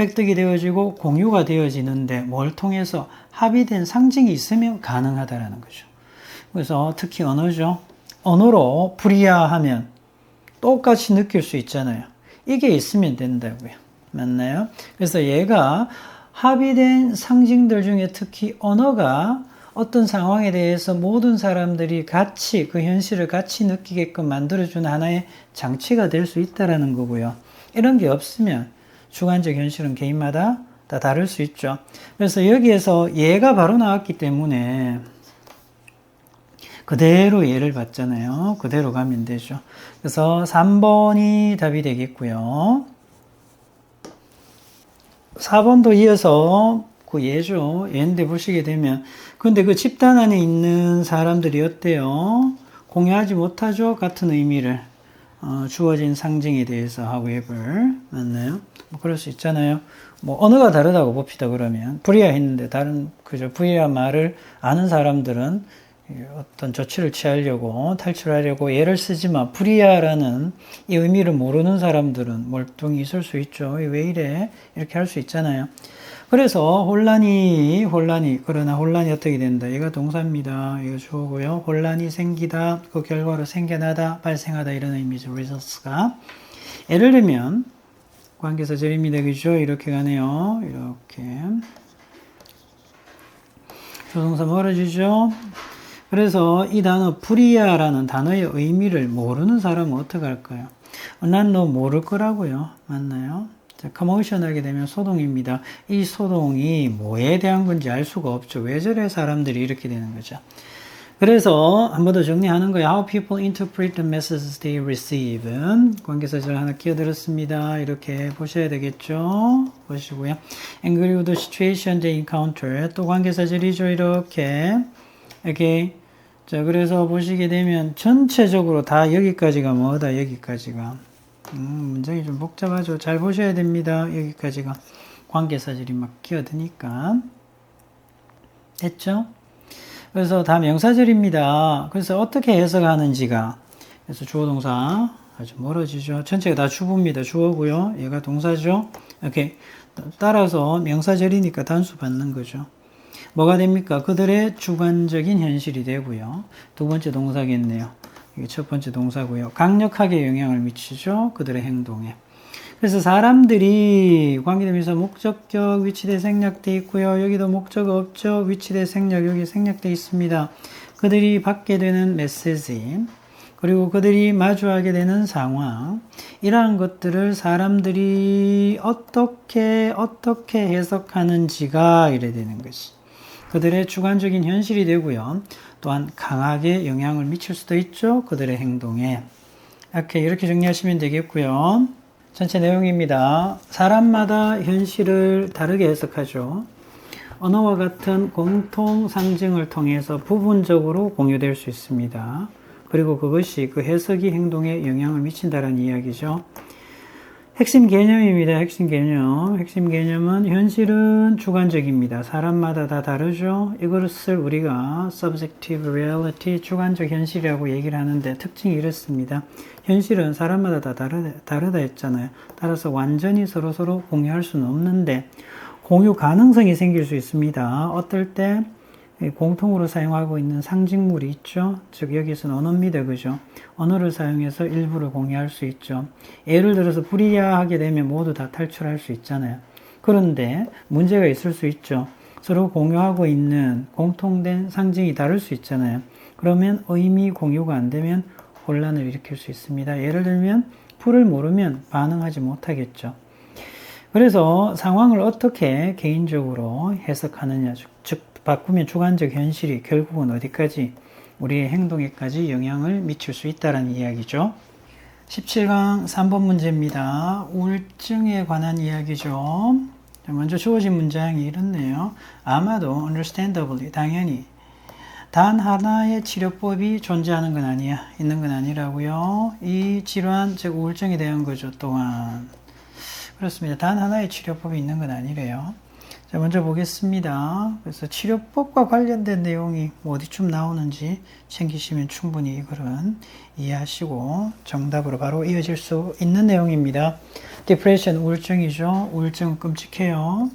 획득이 되어지고 공유가 되어지는데 뭘 통해서 합의된 상징이 있으면 가능하다라는 거죠. 그래서 특히 언어죠. 언어로 불이야하면 똑같이 느낄 수 있잖아요. 이게 있으면 된다고요. 맞나요? 그래서 얘가 합의된 상징들 중에 특히 언어가 어떤 상황에 대해서 모든 사람들이 같이 그 현실을 같이 느끼게끔 만들어주는 하나의 장치가 될 수 있다라는 거고요. 이런 게 없으면 주관적 현실은 개인마다 다 다를 수 있죠. 그래서 여기에서 얘가 바로 나왔기 때문에 그대로 얘를 봤잖아요. 그대로 가면 되죠. 그래서 3번이 답이 되겠고요. 4번도 이어서 그 예죠. 얘인데 보시게 되면 근데 그 집단 안에 있는 사람들이 어때요? 공유하지 못하죠? 같은 의미를 주어진 상징에 대해서 however 맞나요? 뭐 그럴 수 있잖아요. 뭐 언어가 다르다고 봅시다. 그러면 불이야 했는데 다른 그죠? 불이야 말을 아는 사람들은 어떤 조치를 취하려고 탈출하려고 얘를 쓰지만 불이야라는 이 의미를 모르는 사람들은 멀뚱히 있을 수 있죠. 왜 이래? 이렇게 할 수 있잖아요. 그래서 혼란이 그러나 혼란이 어떻게 된다? 얘가 동사입니다. 이거 주어고요. 혼란이 생기다, 그 결과로 생겨나다, 발생하다 이런 의미죠. results가. 예를 들면 관계사절입니다. 그죠? 이렇게 가네요. 이렇게 조동사 멀어지죠. 그래서 이 단어 불이야라는 단어의 의미를 모르는 사람은 어떻게 할까요? 난 너 모를 거라고요. 맞나요? 자, commotion 하게 되면 소동입니다. 이 소동이 뭐에 대한 건지 알 수가 없죠. 왜 저래 사람들이 이렇게 되는 거죠. 그래서 한 번 더 정리하는 거예요. How people interpret the messages they receive. 관계사절 하나 끼어들었습니다. 이렇게 보셔야 되겠죠. 보시고요. And 그리고 the situation they encounter. 또 관계사절이죠. 이렇게. 자, 그래서 보시게 되면 전체적으로 다 여기까지가 뭐다? 여기까지가. 문장이 좀 복잡하죠. 잘 보셔야 됩니다. 여기까지가 관계사절이 막 끼어드니까. 됐죠? 그래서 다 명사절입니다. 그래서 어떻게 해석하는지가 그래서 주어 동사 아주 멀어지죠. 전체가 다 주부입니다. 주어고요. 얘가 동사죠. 이렇게 따라서 명사절이니까 단수 받는 거죠. 뭐가 됩니까? 그들의 주관적인 현실이 되고요. 두 번째 동사겠네요. 이게 첫 번째 동사고요. 강력하게 영향을 미치죠. 그들의 행동에. 그래서 사람들이 관계대명사 목적격 위치대 생략돼 있고요. 여기도 목적 없죠. 위치대 생략 여기 생략돼 있습니다. 그들이 받게 되는 메시지 그리고 그들이 마주하게 되는 상황, 이러한 것들을 사람들이 어떻게 해석하는지가 이래 되는 것이 그들의 주관적인 현실이 되고요. 또한 강하게 영향을 미칠 수도 있죠. 그들의 행동에. 이렇게 정리하시면 되겠고요. 전체 내용입니다. 사람마다 현실을 다르게 해석하죠. 언어와 같은 공통 상징을 통해서 부분적으로 공유될 수 있습니다. 그리고 그것이 그 해석이 행동에 영향을 미친다는 이야기죠. 핵심 개념입니다. 핵심 개념은 현실은 주관적입니다. 사람마다 다 다르죠. 이것을 우리가 subjective reality, 주관적 현실이라고 얘기를 하는데 특징이 이렇습니다. 현실은 사람마다 다 다르다 했잖아요. 따라서 완전히 서로 공유할 수는 없는데 공유 가능성이 생길 수 있습니다. 어떨 때 공통으로 사용하고 있는 상징물이 있죠. 즉 여기서는 언어입니다. 그죠? 언어를 사용해서 일부를 공유할 수 있죠. 예를 들어서 불이야하게 되면 모두 다 탈출할 수 있잖아요. 그런데 문제가 있을 수 있죠. 서로 공유하고 있는 공통된 상징이 다를 수 있잖아요. 그러면 의미 공유가 안 되면 혼란을 일으킬 수 있습니다. 예를 들면 풀을 모르면 반응하지 못하겠죠. 그래서 상황을 어떻게 개인적으로 해석하느냐, 즉 바꾸면 주관적 현실이 결국은 어디까지 우리의 행동에까지 영향을 미칠 수 있다는 이야기죠. 17강 3번 문제입니다. 우울증에 관한 이야기죠. 먼저 주어진 문장이 이렇네요. 아마도 understandably, 당연히 단 하나의 치료법이 존재하는 건 아니야. 있는 건 아니라고요. 이 질환, 즉 우울증에 대한 거죠. 또한 그렇습니다. 단 하나의 치료법이 있는 건 아니래요. 자, 먼저 보겠습니다. 그래서 치료법과 관련된 내용이 어디쯤 나오는지 챙기시면 충분히 이거는 이해하시고 정답으로 바로 이어질 수 있는 내용입니다. 디프레션, 우울증이죠. 우울증은 끔찍해요.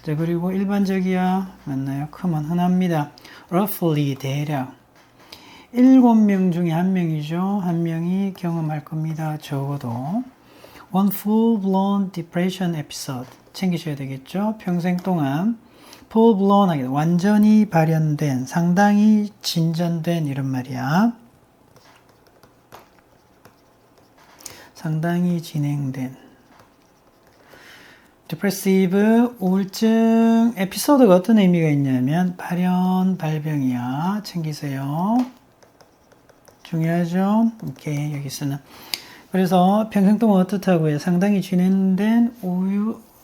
자, 그리고 일반적이야. 맞나요? 크면 흔합니다. roughly, 대략 7명 중에 1명이죠. 1명이 경험할 겁니다. 적어도. One full-blown depression episode. 챙기셔야 되겠죠. 평생 동안 full-blown, 완전히 발현된, 상당히 진전된 이런 말이야. 상당히 진행된. depressive, 우울증 에피소드가 어떤 의미가 있냐면 발현, 발병이야. 챙기세요. 중요하죠. 오케이, 여기서는. 그래서 평생 동안 어떻다고요? 상당히 진행된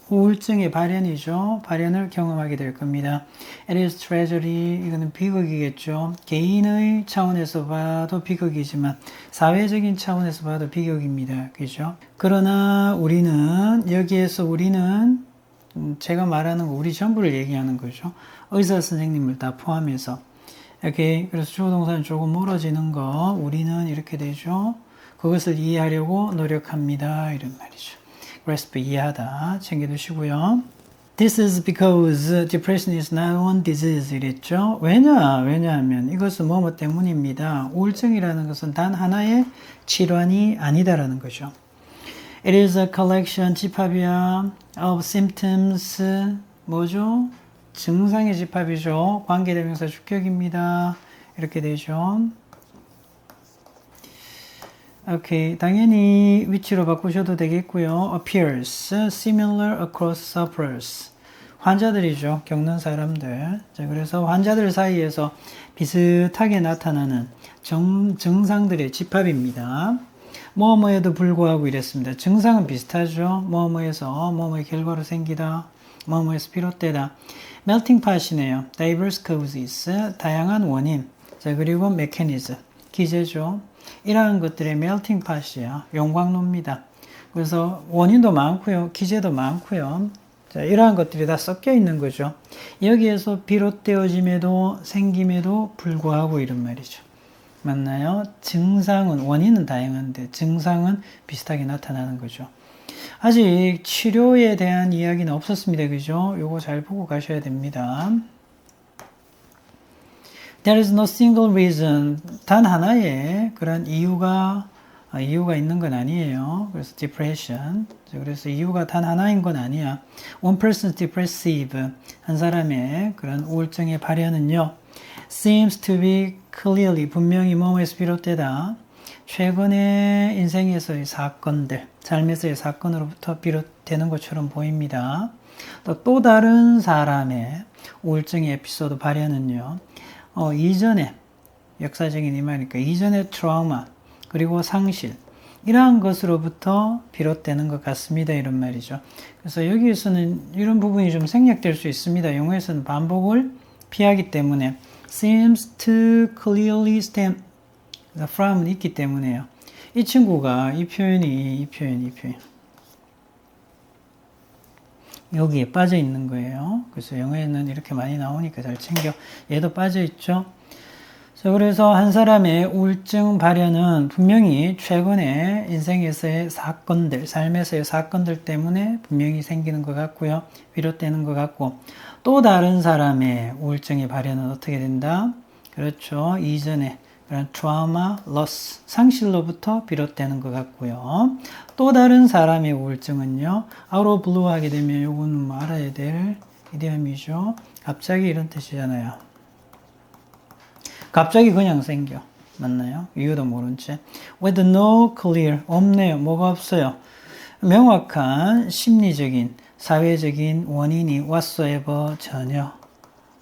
우울증의 발현이죠. 발현을 경험하게 될 겁니다. It is tragedy. 이거는 비극이겠죠. 개인의 차원에서 봐도 비극이지만 사회적인 차원에서 봐도 비극입니다. 그죠? 그러나 우리는 제가 말하는 거 우리 전부를 얘기하는 거죠. 의사 선생님을 다 포함해서. 오케이. 그래서 주어 동사는 조금 멀어지는 거. 우리는 이렇게 되죠. 그것을 이해하려고 노력합니다. 이런 말이죠. grasp, 이해하다. 챙겨두시고요. This is because depression is not one disease 이랬죠. 왜냐하면 이것은 뭐뭐 때문입니다. 우울증이라는 것은 단 하나의 질환이 아니다라는 거죠. It is a collection, 집합이야, of symptoms, 뭐죠? 증상의 집합이죠. 관계대명사 주격입니다. 이렇게 되죠. 오케이, 당연히 위치로 바꾸셔도 되겠고요. appears, similar across sufferers. 환자들이죠. 겪는 사람들. 자, 그래서 환자들 사이에서 비슷하게 나타나는 증상들의 집합입니다. 뭐뭐에도 불구하고 이랬습니다. 증상은 비슷하죠. 뭐뭐에서 뭐뭐의 결과로 생기다. 뭐뭐에서 비롯되다. melting pot이네요. diverse causes, 다양한 원인. 자, 그리고 mechanism, 기제죠. 이러한 것들의 melting pot이야. 용광로입니다. 그래서 원인도 많고요. 기제도 많고요. 자, 이러한 것들이 다 섞여 있는 거죠. 여기에서 비롯되어짐에도 생김에도 불구하고 이런 말이죠. 맞나요? 증상은, 원인은 다양한데 증상은 비슷하게 나타나는 거죠. 아직 치료에 대한 이야기는 없었습니다. 그죠? 요거 잘 보고 가셔야 됩니다. There is no single reason. 단 하나의 그런 이유가 있는 건 아니에요. 그래서 depression. 그래서 이유가 단 하나인 건 아니야. One person's depressive. 한 사람의 그런 우울증의 발현은요. Seems to be clearly, 분명히 뭐뭐에서 비롯되다. 최근의 인생에서의 사건들, 삶에서의 사건으로부터 비롯되는 것처럼 보입니다. 또 다른 사람의 우울증의 에피소드 발현은요, 이전에 역사적인 이말이니까 이전의 트라우마 그리고 상실 이러한 것으로부터 비롯되는 것 같습니다. 이런 말이죠. 그래서 여기에서는 이런 부분이 좀 생략될 수 있습니다. 영어에서는 반복을 피하기 때문에 seems to clearly stem from은 있기 때문에요. 이 친구가 이 표현이 여기에 빠져 있는 거예요. 그래서 영어에는 이렇게 많이 나오니까 잘 챙겨. 얘도 빠져 있죠. 그래서 한 사람의 우울증 발현은 분명히 최근에 인생에서의 사건들, 삶에서의 사건들 때문에 분명히 생기는 것 같고요. 비롯되는 것 같고, 또 다른 사람의 우울증의 발현은 어떻게 된다? 그렇죠. 이전에 그런 트라우마, 로스, 상실로부터 비롯되는 것 같고요. 또 다른 사람의 우울증은요, out of blue 하게 되면 요거는 뭐 알아야 될 이디엄이죠. 갑자기 이런 뜻이잖아요. 갑자기 그냥 생겨. 맞나요? 이유도 모른 채. With no clear, 없네요. 뭐가 없어요? 명확한 심리적인, 사회적인 원인이 whatsoever 전혀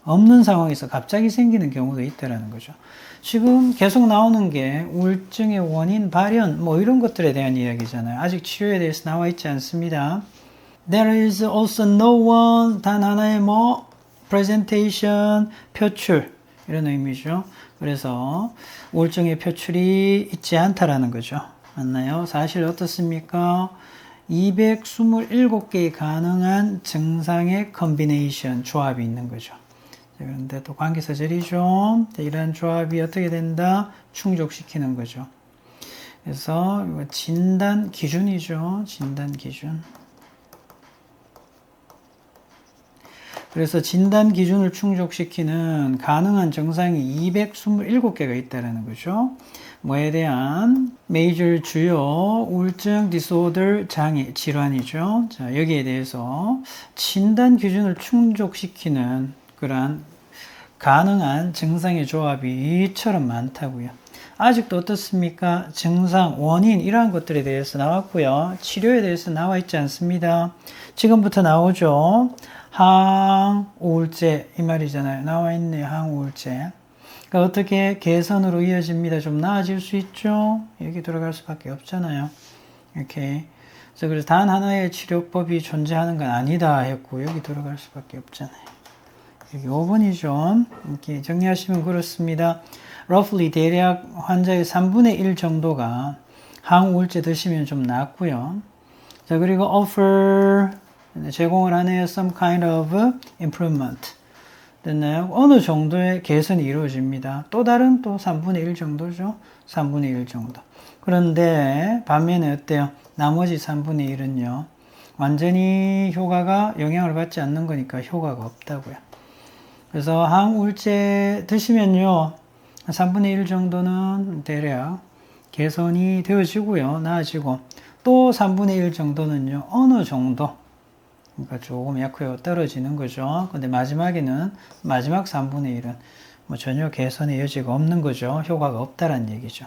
없는 상황에서 갑자기 생기는 경우도 있다라는 거죠. 지금 계속 나오는 게 우울증의 원인, 발현, 뭐 이런 것들에 대한 이야기잖아요. 아직 치료에 대해서 나와 있지 않습니다. There is also no one, 단 하나의 뭐, presentation, 표출, 이런 의미죠. 그래서 우울증의 표출이 있지 않다라는 거죠. 맞나요? 사실 어떻습니까? 227개의 가능한 증상의 컨비네이션, 조합이 있는 거죠. 그런데 또 관계사절이죠. 이러한 조합이 어떻게 된다? 충족시키는 거죠. 그래서 진단 기준이죠. 진단 기준. 그래서 진단 기준을 충족시키는 가능한 증상이 227개가 있다는 거죠. 뭐에 대한 메이저 주요 우울증 디소더 장애 질환이죠. 자, 여기에 대해서 진단 기준을 충족시키는 그러한 가능한 증상의 조합이 이처럼 많다고요. 아직도 어떻습니까? 증상, 원인 이러한 것들에 대해서 나왔고요. 치료에 대해서 나와 있지 않습니다. 지금부터 나오죠. 항우울제 이 말이잖아요. 나와 있네요. 항우울제. 그러니까 어떻게 개선으로 이어집니다. 좀 나아질 수 있죠. 여기 들어갈 수밖에 없잖아요. 이렇게. 그래서 단 하나의 치료법이 존재하는 건 아니다 했고 여기 들어갈 수밖에 없잖아요. 여기 5번이죠. 이렇게 정리하시면 그렇습니다. roughly 대략 환자의 3분의 1 정도가 항우울제 드시면 좀 낫고요. 자, 그리고 offer 제공을 하네요. some kind of improvement. 됐나요? 어느 정도의 개선이 이루어집니다. 또 다른 또 3분의 1 정도죠. 3분의 1 정도. 그런데 반면에 어때요? 나머지 3분의 1은요. 완전히 효과가 영향을 받지 않는 거니까 효과가 없다고요. 그래서 항우울제 드시면요. 3분의 1 정도는 대략 개선이 되어지고요. 나아지고 또 3분의 1 정도는요. 어느 정도 그러니까 조금 약효가 떨어지는 거죠. 근데 마지막에는 마지막 3분의 1은 뭐 전혀 개선의 여지가 없는 거죠. 효과가 없다라는 얘기죠.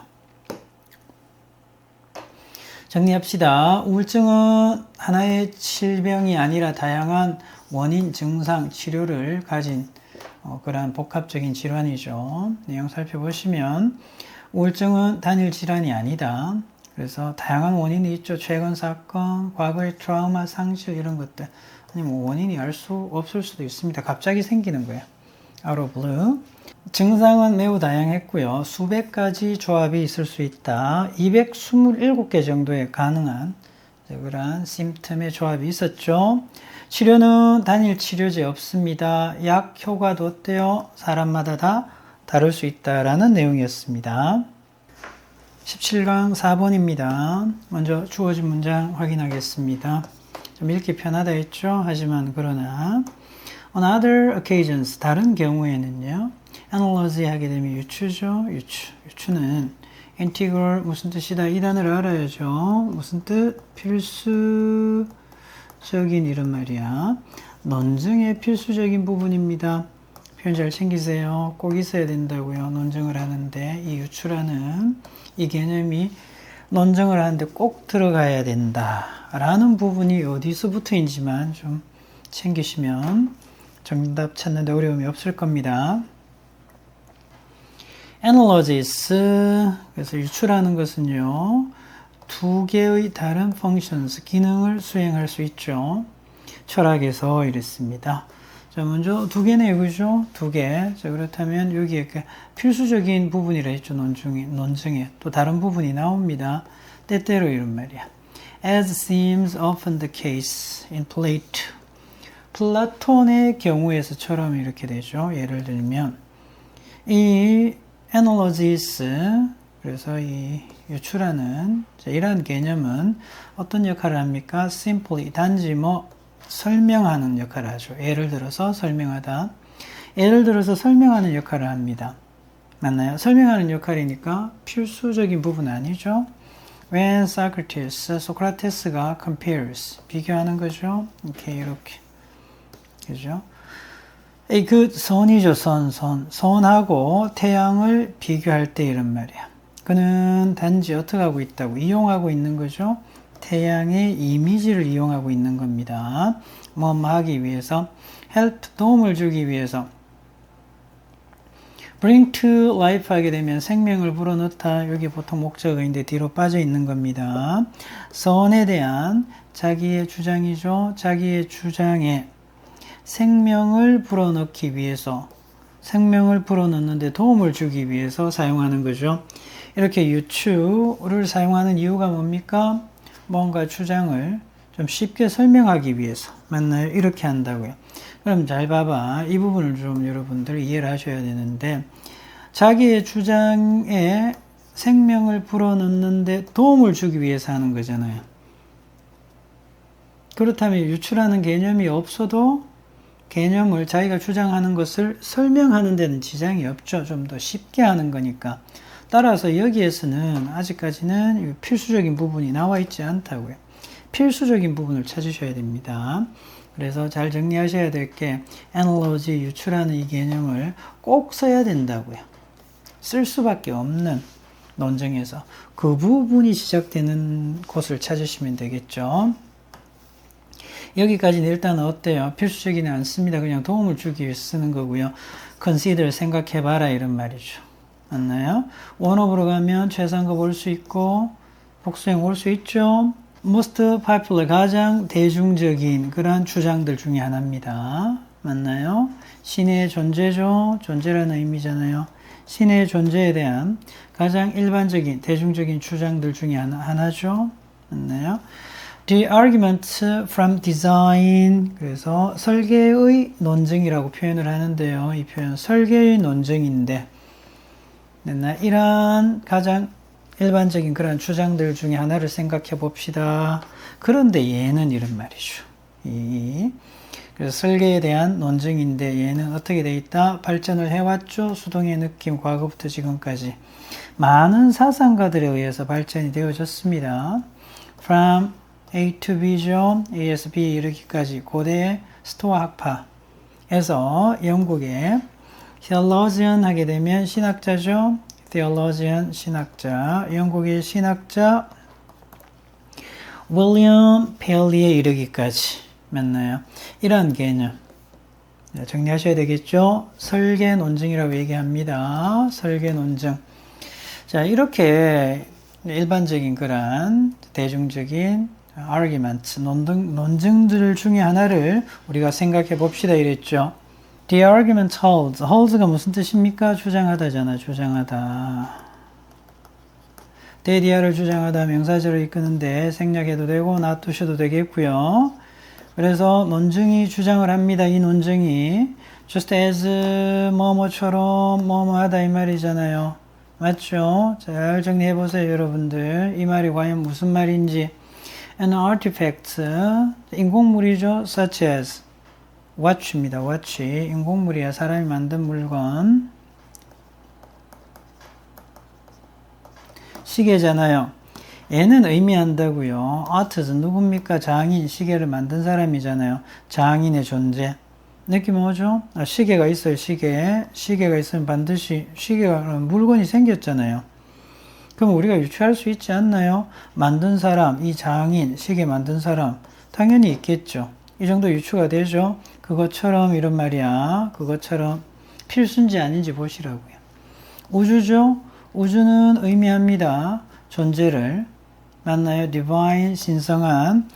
정리합시다. 우울증은 하나의 질병이 아니라 다양한 원인, 증상, 치료를 가진 그러한 복합적인 질환이죠. 내용 살펴보시면 우울증은 단일 질환이 아니다. 그래서 다양한 원인이 있죠. 최근 사건, 과거의 트라우마, 상실 이런 것들. 아니 뭐 원인이 알 수 없을 수도 있습니다. 갑자기 생기는 거예요. out of blue. 증상은 매우 다양했고요. 수백 가지 조합이 있을 수 있다. 227개 정도의 가능한 그러한 심텀의 조합이 있었죠. 치료는 단일 치료제 없습니다. 약 효과도 어때요? 사람마다 다 다를 수 있다라는 내용이었습니다. 17강 4번입니다. 먼저 주어진 문장 확인하겠습니다. 좀 읽기 편하다 했죠? 하지만 그러나 on other occasions 다른 경우에는요. analogy 하게 되면 유추죠. 유추는 integral 무슨 뜻이다? 이 단어를 알아야죠. 무슨 뜻? 필수적인 이런 말이야. 논증의 필수적인 부분입니다. 표현 잘 챙기세요. 꼭 있어야 된다고요. 논증을 하는데 이 유추라는 이 개념이 논증을 하는데 꼭 들어가야 된다라는 부분이 어디서부터인지만 좀 챙기시면 정답 찾는데 어려움이 없을 겁니다. analogies. 그래서 유추라는 것은요, 두 개의 다른 functions, 기능을 수행할 수 있죠. 철학에서 이랬습니다. 자, 먼저 두 개네요, 그죠? 두 개. 자, 그렇다면 여기에 필수적인 부분이라 했죠, 논증에. 또 다른 부분이 나옵니다. 때때로 이런 말이야. As seems often the case in Plato. 플라톤의 경우에서처럼 이렇게 되죠. 예를 들면, 이 analogies, 그래서 이 유추라는 이러한 개념은 어떤 역할을 합니까? simply, 단지 설명하는 역할을 하죠. 예를 들어서 설명하다. 예를 들어서 설명하는 역할을 합니다. 맞나요? 설명하는 역할이니까 필수적인 부분 아니죠? When Socrates, 소크라테스가 compares, 비교하는 거죠. 이렇게. 그죠? 그 선이죠, 선하고 태양을 비교할 때 이런 말이야. 그는 단지 어떻게 하고 있다고? 이용하고 있는 거죠. 태양의 이미지를 이용하고 있는 겁니다. 하기 위해서, help, 도움을 주기 위해서. bring to life 하게 되면 생명을 불어넣다. 여기 보통 목적어인데 뒤로 빠져 있는 겁니다. 선에 대한 자기의 주장이죠. 자기의 주장에 생명을 불어넣기 위해서, 생명을 불어넣는데 도움을 주기 위해서 사용하는 거죠. 이렇게 유추를 사용하는 이유가 뭡니까? 뭔가 주장을 좀 쉽게 설명하기 위해서. 맞나요? 이렇게 한다고요. 그럼 잘 봐봐. 이 부분을 좀 여러분들 이해를 하셔야 되는데, 자기의 주장에 생명을 불어넣는데 도움을 주기 위해서 하는 거잖아요. 그렇다면 유추라는 개념이 없어도 개념을 자기가 주장하는 것을 설명하는 데는 지장이 없죠. 좀 더 쉽게 하는 거니까. 따라서 여기에서는 아직까지는 필수적인 부분이 나와 있지 않다고요. 필수적인 부분을 찾으셔야 됩니다. 그래서 잘 정리하셔야 될 게 analogy, 유추라는 이 개념을 꼭 써야 된다고요. 쓸 수밖에 없는 논증에서 그 부분이 시작되는 곳을 찾으시면 되겠죠. 여기까지는 일단 어때요? 필수적이지 않습니다. 그냥 도움을 주기 위해서 쓰는 거고요. consider, 생각해봐라 이런 말이죠. 맞나요? 원업으로 가면 최상급 올 수 있고 복수형 올 수 있죠. most popular, 가장 대중적인 그러한 주장들 중에 하나입니다. 맞나요? 신의 존재죠. 존재라는 의미잖아요. 신의 존재에 대한 가장 일반적인 대중적인 주장들 중에 하나죠. 맞나요? The argument from design, 그래서 설계의 논증이라고 표현을 하는데요. 이 표현 설계의 논증인데 이러한 가장 일반적인 그런 주장들 중에 하나를 생각해 봅시다. 그런데 얘는 이런 말이죠. 그래서 설계에 대한 논증인데 얘는 어떻게 돼 있다? 발전을 해왔죠. 수동의 느낌, 과거부터 지금까지. 많은 사상가들에 의해서 발전이 되어졌습니다. From A to B죠. AS B 이르기까지 고대 스토아 학파에서 영국의 theologian 하게 되면 신학자죠. theologian, 신학자. 영국의 신학자 윌리엄 펠리에 이르기까지. 맞나요? 이러한 개념 정리하셔야 되겠죠. 설계 논증이라고 얘기합니다. 설계 논증. 자, 이렇게 일반적인 그런 대중적인 argument, 논증들 중에 하나를 우리가 생각해 봅시다 이랬죠. The argument holds. holds가 무슨 뜻입니까? 주장하다잖아. 주장하다. 대디아를 주장하다 명사절을 이끄는데 생략해도 되고 놔두셔도 되겠고요. 그래서 논증이 주장을 합니다. 이 논증이 just as 뭐뭐처럼 뭐뭐하다 이 말이잖아요. 맞죠? 잘 정리해 보세요, 여러분들. 이 말이 과연 무슨 말인지. An artifact, 인공물이죠. such as watch입니다. watch, 인공물이야. 사람이 만든 물건. 시계잖아요. 얘는 의미한다고요. artist 누굽니까? 장인, 시계를 만든 사람이잖아요. 장인의 존재. 느낌 오죠? 시계가 있어요, 시계. 시계가 있으면 반드시, 시계가 물건이 생겼잖아요. 그럼 우리가 유추할 수 있지 않나요? 만든 사람, 이 장인, 시계 만든 사람, 당연히 있겠죠. 이 정도 유추가 되죠? 그것처럼 이런 말이야. 그것처럼 필수인지 아닌지 보시라고요. 우주죠? 우주는 의미합니다. 존재를. 맞나요? divine, 신성한,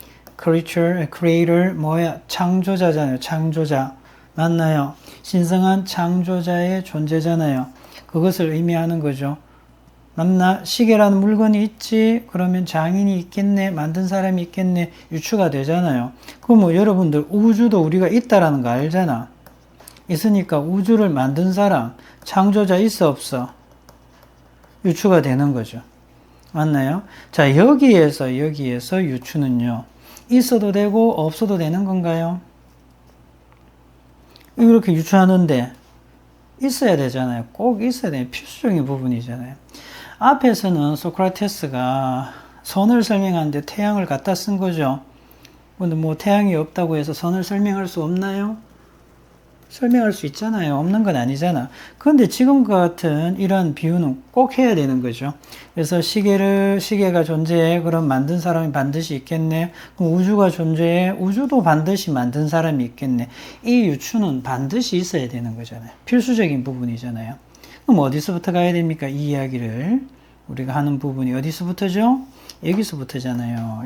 creator, 뭐야? 창조자잖아요. 창조자. 맞나요? 신성한 창조자의 존재잖아요. 그것을 의미하는 거죠. 맞나? 시계라는 물건이 있지? 그러면 장인이 있겠네? 만든 사람이 있겠네? 유추가 되잖아요. 그럼 뭐 여러분들 우주도 우리가 있다라는 거 알잖아. 있으니까 우주를 만든 사람, 창조자 있어 없어? 유추가 되는 거죠. 맞나요? 자, 여기에서 유추는요. 있어도 되고 없어도 되는 건가요? 이렇게 유추하는데 있어야 되잖아요. 꼭 있어야 돼요. 필수적인 부분이잖아요. 앞에서는 소크라테스가 선을 설명하는데 태양을 갖다 쓴 거죠. 근데 뭐 태양이 없다고 해서 선을 설명할 수 없나요? 설명할 수 있잖아요. 없는 건 아니잖아. 그런데 지금과 같은 이런 비유는 꼭 해야 되는 거죠. 그래서 시계가 존재해. 그럼 만든 사람이 반드시 있겠네. 그럼 우주가 존재해. 우주도 반드시 만든 사람이 있겠네. 이 유추는 반드시 있어야 되는 거잖아요. 필수적인 부분이잖아요. 그럼 어디서부터 가야 됩니까? 이 이야기를 우리가 하는 부분이 어디서부터죠? 여기서부터잖아요.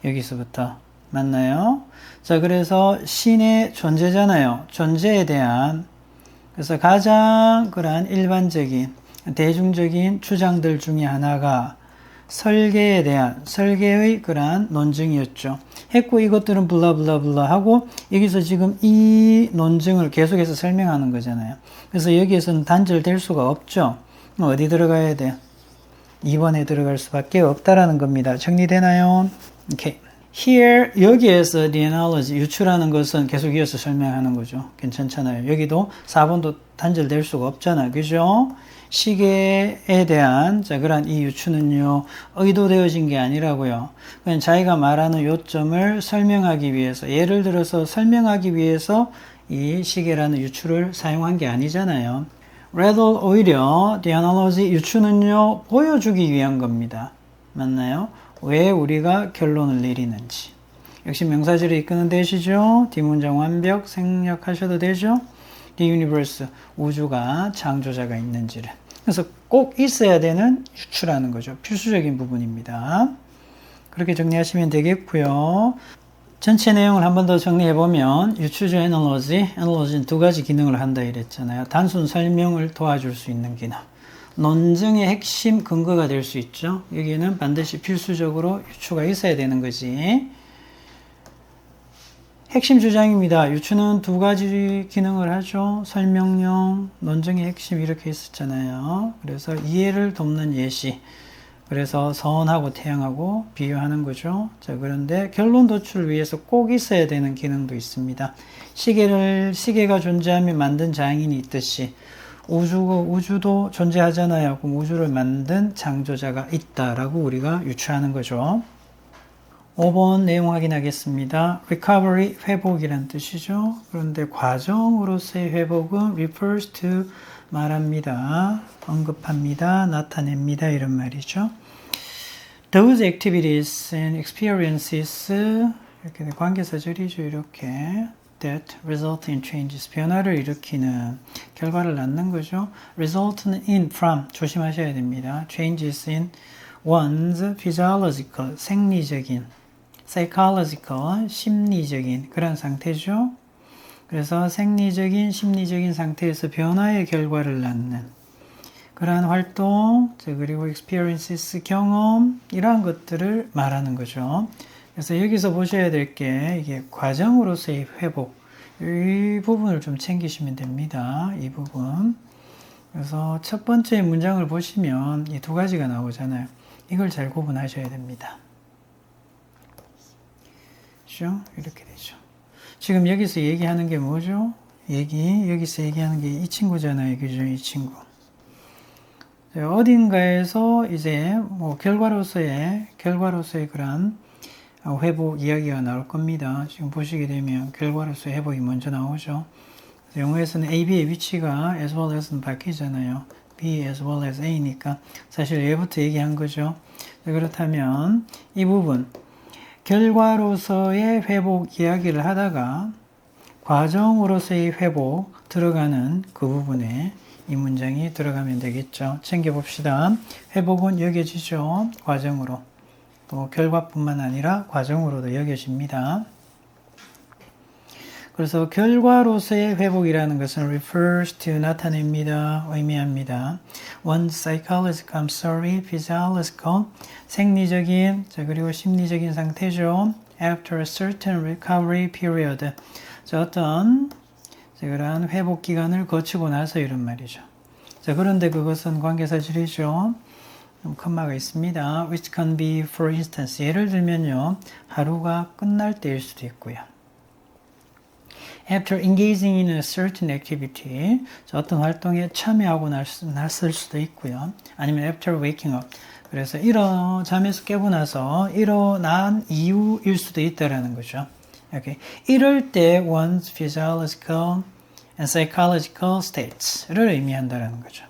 여기서부터. 맞나요? 자, 그래서 신의 존재잖아요. 존재에 대한, 그래서 가장 그러한 일반적인, 대중적인 주장들 중에 하나가 설계에 대한, 설계의 그러한 논증이었죠. 했고, 이것들은 블라블라블라 하고, 여기서 지금 이 논증을 계속해서 설명하는 거잖아요. 그래서 여기에서는 단절될 수가 없죠. 어디 들어가야 돼? 2번에 들어갈 수밖에 없다라는 겁니다. 정리되나요? 오케이. Here, 여기에서 the analogy, 유추라는 것은 계속 이어서 설명하는 거죠. 괜찮잖아요. 여기도 4번도 단절될 수가 없잖아요. 그죠? 시계에 대한, 자, 그런 이 유추는요, 의도되어진 게 아니라고요. 그냥 자기가 말하는 요점을 설명하기 위해서, 예를 들어서 설명하기 위해서 이 시계라는 유추를 사용한 게 아니잖아요. Rather, 오히려 the analogy, 유추는요, 보여주기 위한 겁니다. 맞나요? 왜 우리가 결론을 내리는지. 역시 명사절에 이끄는 대시죠. 뒷문장 완벽 생략하셔도 되죠. The universe, 우주가 창조자가 있는지를. 그래서 꼭 있어야 되는 유추라는 거죠. 필수적인 부분입니다. 그렇게 정리하시면 되겠고요. 전체 내용을 한 번 더 정리해보면 유추죠. 에너지는 두 가지 기능을 한다 이랬잖아요. 단순 설명을 도와줄 수 있는 기능. 논증의 핵심 근거가 될 수 있죠. 여기는 반드시 필수적으로 유추가 있어야 되는 거지. 핵심 주장입니다. 유추는 두 가지 기능을 하죠. 설명용, 논증의 핵심 이렇게 있었잖아요. 그래서 이해를 돕는 예시. 그래서 선하고 태양하고 비유하는 거죠. 자, 그런데 결론 도출을 위해서 꼭 있어야 되는 기능도 있습니다. 시계가 존재하며 만든 장인이 있듯이 우주도 존재하잖아요. 그럼 우주를 만든 창조자가 있다라고 우리가 유추하는 거죠. 5번 내용 확인하겠습니다. recovery, 회복이란 뜻이죠. 그런데 과정으로서의 회복은 refers to 말합니다. 언급합니다. 나타냅니다. 이런 말이죠. Those activities and experiences 이렇게 관계사절이죠. 이렇게 that result in changes 변화를 일으키는 결과를 낳는 거죠. result는 in from 조심하셔야 됩니다. changes in one's physiological 생리적인 psychological 심리적인 그런 상태죠. 그래서 생리적인 심리적인 상태에서 변화의 결과를 낳는 그러한 활동 그리고 experiences 경험 이러한 것들을 말하는 거죠. 그래서 여기서 보셔야 될 게 이게 과정으로서의 회복 이 부분을 좀 챙기시면 됩니다. 이 부분. 그래서 첫 번째 문장을 보시면 이 두 가지가 나오잖아요. 이걸 잘 구분하셔야 됩니다. 그렇죠? 이렇게 되죠. 지금 여기서 얘기하는 게 뭐죠? 여기서 얘기하는 게 이 친구잖아요. 그죠? 이 친구. 어딘가에서 이제 뭐 결과로서의 그런 회복 이야기가 나올 겁니다. 지금 보시게 되면 결과로서 회복이 먼저 나오죠. 영어에서는 A, B의 위치가 as well as는 바뀌잖아요. B as well as A니까 사실 얘부터 얘기한 거죠. 그렇다면 이 부분 결과로서의 회복 이야기를 하다가 과정으로서의 회복 들어가는 그 부분에 이 문장이 들어가면 되겠죠. 챙겨봅시다. 회복은 여겨지죠. 과정으로. 또 결과뿐만 아니라 과정으로도 여겨집니다. 그래서 결과로서의 회복이라는 것은 refers to 나타냅니다. 의미합니다. One psychological, physiological, 생리적인, 그리고 심리적인 상태죠. After a certain recovery period. 자, 어떤 그러한 회복 기간을 거치고 나서 이런 말이죠. 자, 그런데 그것은 관계사실이죠. 컴마가 있습니다. Which can be, for instance, 예를 들면요, 하루가 끝날 때일 수도 있고요. After engaging in a certain activity, 어떤 활동에 참여하고 났을 수도 있고요. 아니면 after waking up, 그래서 잠에서 깨고 나서 일어난 이후일 수도 있다라는 거죠. Okay. 이럴 때 one's physiological and psychological states를 의미한다라는 거죠.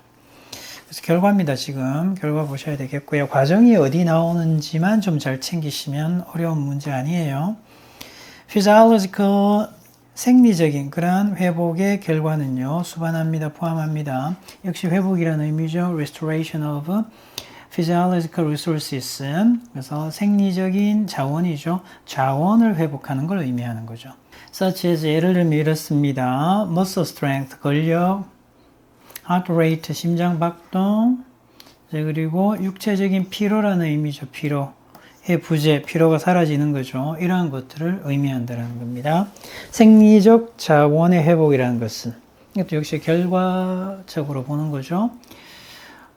그래서 결과입니다. 지금 결과 보셔야 되겠고요. 과정이 어디 나오는지만 좀 잘 챙기시면 어려운 문제 아니에요. physiological 생리적인 그러한 회복의 결과는요, 수반합니다. 포함합니다. 역시 회복이라는 의미죠. restoration of physiological resources. 그래서 생리적인 자원이죠. 자원을 회복하는 걸 의미하는 거죠. such as 예를 들면 이렇습니다. muscle strength, 근력, heart rate, 심장 박동, 그리고 육체적인 피로라는 의미죠. 피로의 부재, 피로가 사라지는 거죠. 이러한 것들을 의미한다는 겁니다. 생리적 자원의 회복이라는 것은 이것도 역시 결과적으로 보는 거죠.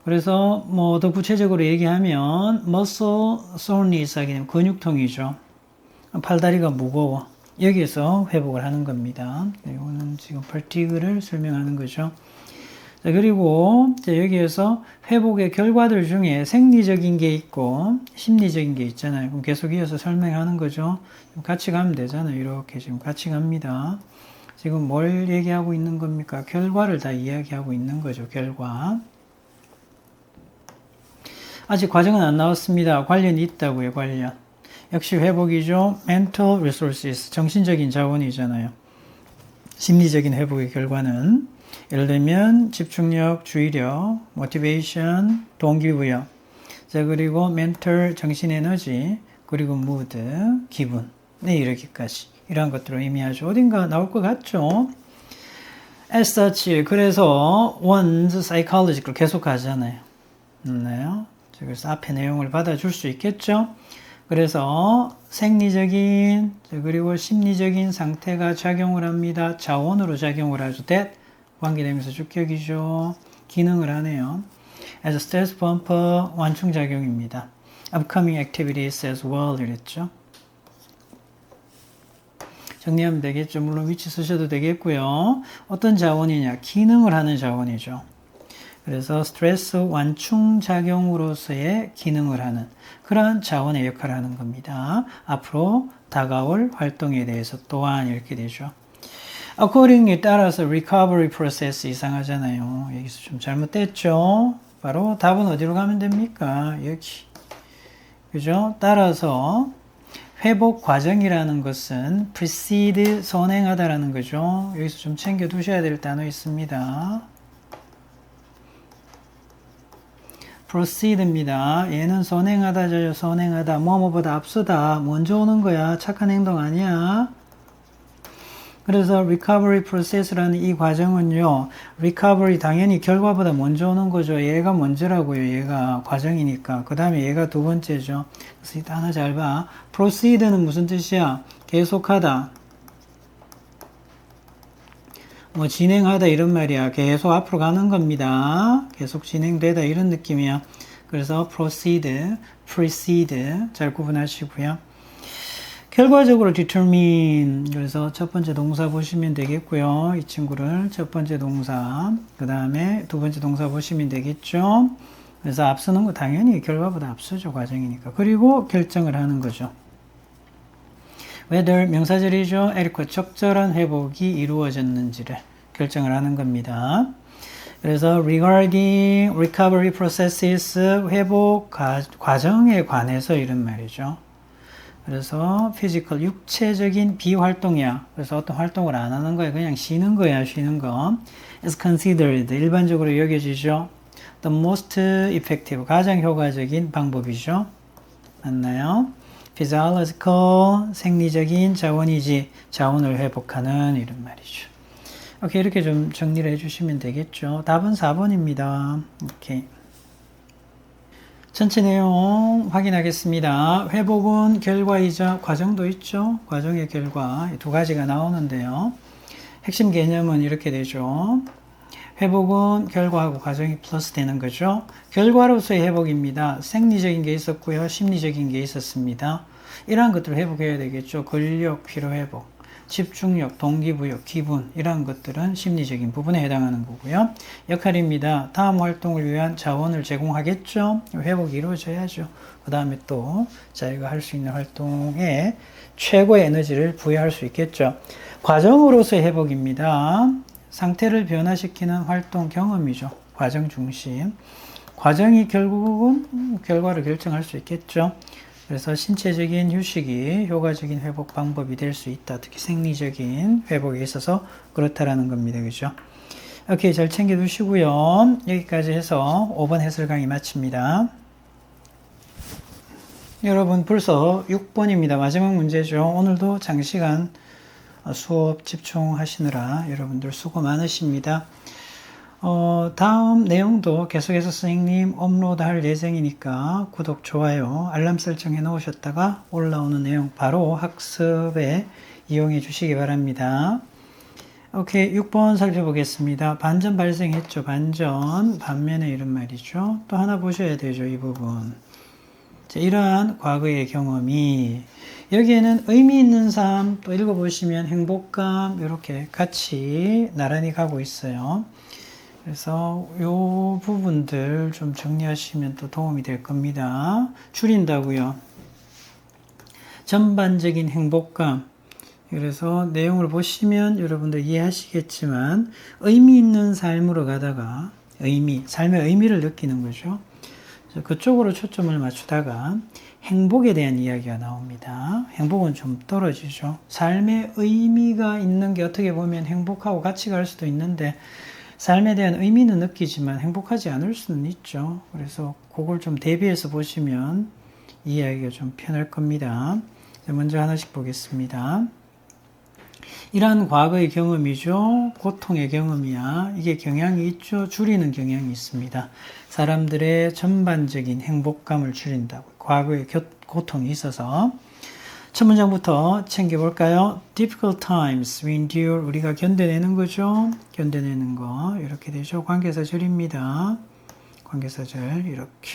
그래서 뭐 더 구체적으로 얘기하면 muscle soreness 하게 되면 근육통이죠. 팔다리가 무거워. 여기에서 회복을 하는 겁니다. 이거는 지금 fatigue를 설명하는 거죠. 자, 그리고 여기에서 회복의 결과들 중에 생리적인 게 있고 심리적인 게 있잖아요. 그럼 계속 이어서 설명하는 거죠. 같이 가면 되잖아요. 이렇게 지금 같이 갑니다. 지금 뭘 얘기하고 있는 겁니까? 결과를 다 이야기하고 있는 거죠. 결과. 아직 과정은 안 나왔습니다. 관련이 있다고요. 관련. 역시 회복이죠. mental resources, 정신적인 자원이잖아요. 심리적인 회복의 결과는 예를 들면 집중력, 주의력, motivation, 동기부여. 자, 그리고 mental, 정신에너지, 그리고 mood, 기분. 네, 이렇게까지. 이러한 것들을 의미하죠. 어딘가 나올 것 같죠? As such, 그래서 one's psychological 계속 가잖아요. 그래서 앞에 내용을 받아줄 수 있겠죠? 그래서 생리적인 그리고 심리적인 상태가 작용을 합니다. 자원으로 작용을 하죠. that 관계되면서 주격이죠. 기능을 하네요. as a stress bumper 완충작용입니다. upcoming activities as well 이랬죠. 정리하면 되겠죠. 물론 위치 쓰셔도 되겠고요. 어떤 자원이냐? 기능을 하는 자원이죠. 그래서 스트레스 완충 작용으로서의 기능을 하는 그런 자원의 역할을 하는 겁니다. 앞으로 다가올 활동에 대해서 또한 이렇게 되죠. according에 따라서 recovery process 이상하잖아요. 여기서 좀 잘못됐죠. 바로 답은 어디로 가면 됩니까? 여기. 그죠? 따라서 회복 과정이라는 것은 precede 선행하다라는 거죠. 여기서 좀 챙겨 두셔야 될 단어 있습니다. proceed입니다. 얘는 선행하다죠. 선행하다. 뭐뭐보다 앞서다. 먼저 오는 거야. 착한 행동 아니야. 그래서 recovery process라는 이 과정은요. recovery 당연히 결과보다 먼저 오는 거죠. 얘가 먼저라고요. 얘가 과정이니까. 그 다음에 얘가 두 번째죠. 그래서 이따 하나 잘 봐. proceed는 무슨 뜻이야? 계속하다. 뭐 진행하다 이런 말이야. 계속 앞으로 가는 겁니다. 계속 진행되다 이런 느낌이야. 그래서 proceed, precede 잘 구분하시고요. 결과적으로 determine 그래서 첫 번째 동사 보시면 되겠고요. 이 친구를 첫 번째 동사 그 다음에 두 번째 동사 보시면 되겠죠. 그래서 앞서는 거 당연히 결과보다 앞서죠. 과정이니까. 그리고 결정을 하는 거죠. whether 명사절이죠. adequate 적절한 회복이 이루어졌는지를 결정을 하는 겁니다. 그래서 regarding recovery processes 회복 과정에 관해서 이런 말이죠. 그래서 physical 육체적인 비활동이야. 그래서 어떤 활동을 안 하는 거야. 그냥 쉬는 거야. 쉬는 거. is considered 일반적으로 여겨지죠. the most effective 가장 효과적인 방법이죠. 맞나요? physiological 생리적인 자원이지 자원을 회복하는 이런 말이죠. 오케이, 이렇게 좀 정리를 해주시면 되겠죠. 답은 4번입니다. 오케이. 전체 내용 확인하겠습니다. 회복은 결과이자 과정도 있죠. 과정의 결과 두 가지가 나오는데요. 핵심 개념은 이렇게 되죠. 회복은 결과하고 과정이 플러스 되는 거죠. 결과로서의 회복입니다. 생리적인 게 있었고요. 심리적인 게 있었습니다. 이러한 것들을 회복해야 되겠죠. 근력, 피로회복, 집중력, 동기부여, 기분 이러한 것들은 심리적인 부분에 해당하는 거고요. 역할입니다. 다음 활동을 위한 자원을 제공하겠죠. 회복이 이루어져야죠. 그 다음에 또 자기가 할 수 있는 활동에 최고의 에너지를 부여할 수 있겠죠. 과정으로서의 회복입니다. 상태를 변화시키는 활동 경험이죠. 과정 중심. 과정이 결국은 결과를 결정할 수 있겠죠. 그래서 신체적인 휴식이 효과적인 회복 방법이 될 수 있다. 특히 생리적인 회복에 있어서 그렇다라는 겁니다. 그죠? 오케이, 잘 챙겨두시고요. 여기까지 해서 5번 해설 강의 마칩니다. 여러분 벌써 6번입니다. 마지막 문제죠. 오늘도 장시간 수업 집중하시느라 여러분들 수고 많으십니다. 다음 내용도 계속해서 선생님 업로드 할 예정이니까 구독, 좋아요, 알람 설정해 놓으셨다가 올라오는 내용 바로 학습에 이용해 주시기 바랍니다. 오케이, 6번 살펴보겠습니다. 반전 발생했죠. 반전, 반면에 이런 말이죠. 또 하나 보셔야 되죠. 이 부분. 자, 이러한 과거의 경험이 여기에는 의미 있는 삶 또 읽어보시면 행복감 이렇게 같이 나란히 가고 있어요. 그래서 이 부분들 좀 정리하시면 또 도움이 될 겁니다. 줄인다고요. 전반적인 행복감. 그래서 내용을 보시면 여러분들 이해하시겠지만 의미 있는 삶으로 가다가 삶의 의미를 느끼는 거죠. 그쪽으로 초점을 맞추다가 행복에 대한 이야기가 나옵니다. 행복은 좀 떨어지죠. 삶의 의미가 있는 게 어떻게 보면 행복하고 같이 갈 수도 있는데 삶에 대한 의미는 느끼지만 행복하지 않을 수는 있죠. 그래서 그걸 좀 대비해서 보시면 이해하기가 좀 편할 겁니다. 먼저 하나씩 보겠습니다. 이러한 과거의 경험이죠. 고통의 경험이야. 이게 경향이 있죠. 줄이는 경향이 있습니다. 사람들의 전반적인 행복감을 줄인다고. 과거의 고통이 있어서. 첫 문장부터 챙겨볼까요? Difficult times we endure. 우리가 견뎌내는 거죠. 견뎌내는 거. 이렇게 되죠. 관계사절입니다. 관계사절. 이렇게.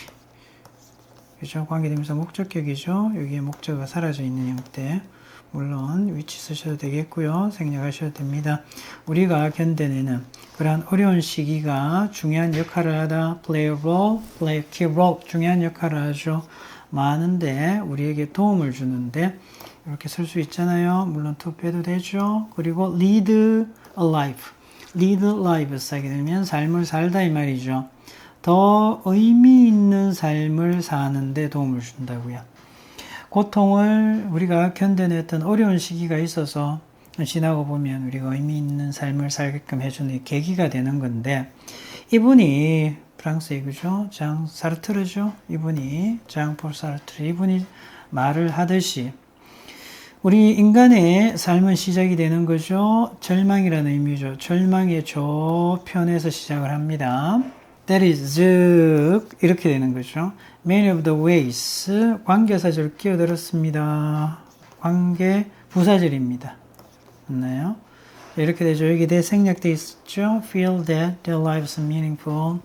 그죠? 관계대명사 목적격이죠. 여기에 목적어가 사라져 있는 형태. 물론 위치 쓰셔도 되겠고요. 생략하셔도 됩니다. 우리가 견뎌내는 그러한 어려운 시기가 중요한 역할을 하다. play a role, play a key role. 중요한 역할을 하죠. 많은데 우리에게 도움을 주는데 이렇게 쓸 수 있잖아요. 물론 to 빼도 되죠. 그리고 lead a life. lead life 쓰게 되면 삶을 살다 이 말이죠. 더 의미 있는 삶을 사는데 도움을 준다고요. 고통을 우리가 견뎌냈던 어려운 시기가 있어서 지나고 보면 우리가 의미 있는 삶을 살게끔 해주는 계기가 되는 건데 이분이 프랑스의 그죠? 장 사르트르죠? 장폴 사르트르 이분이 말을 하듯이 우리 인간의 삶은 시작이 되는 거죠. 절망이라는 의미죠. 절망의 저편에서 시작을 합니다. That is 즉 이렇게 되는 거죠. Many of the ways 관계사절 끼어들었습니다. 관계 부사절입니다. 맞나요? 이렇게 되죠. 여기 생략되어 있죠. Feel that their lives are meaningful.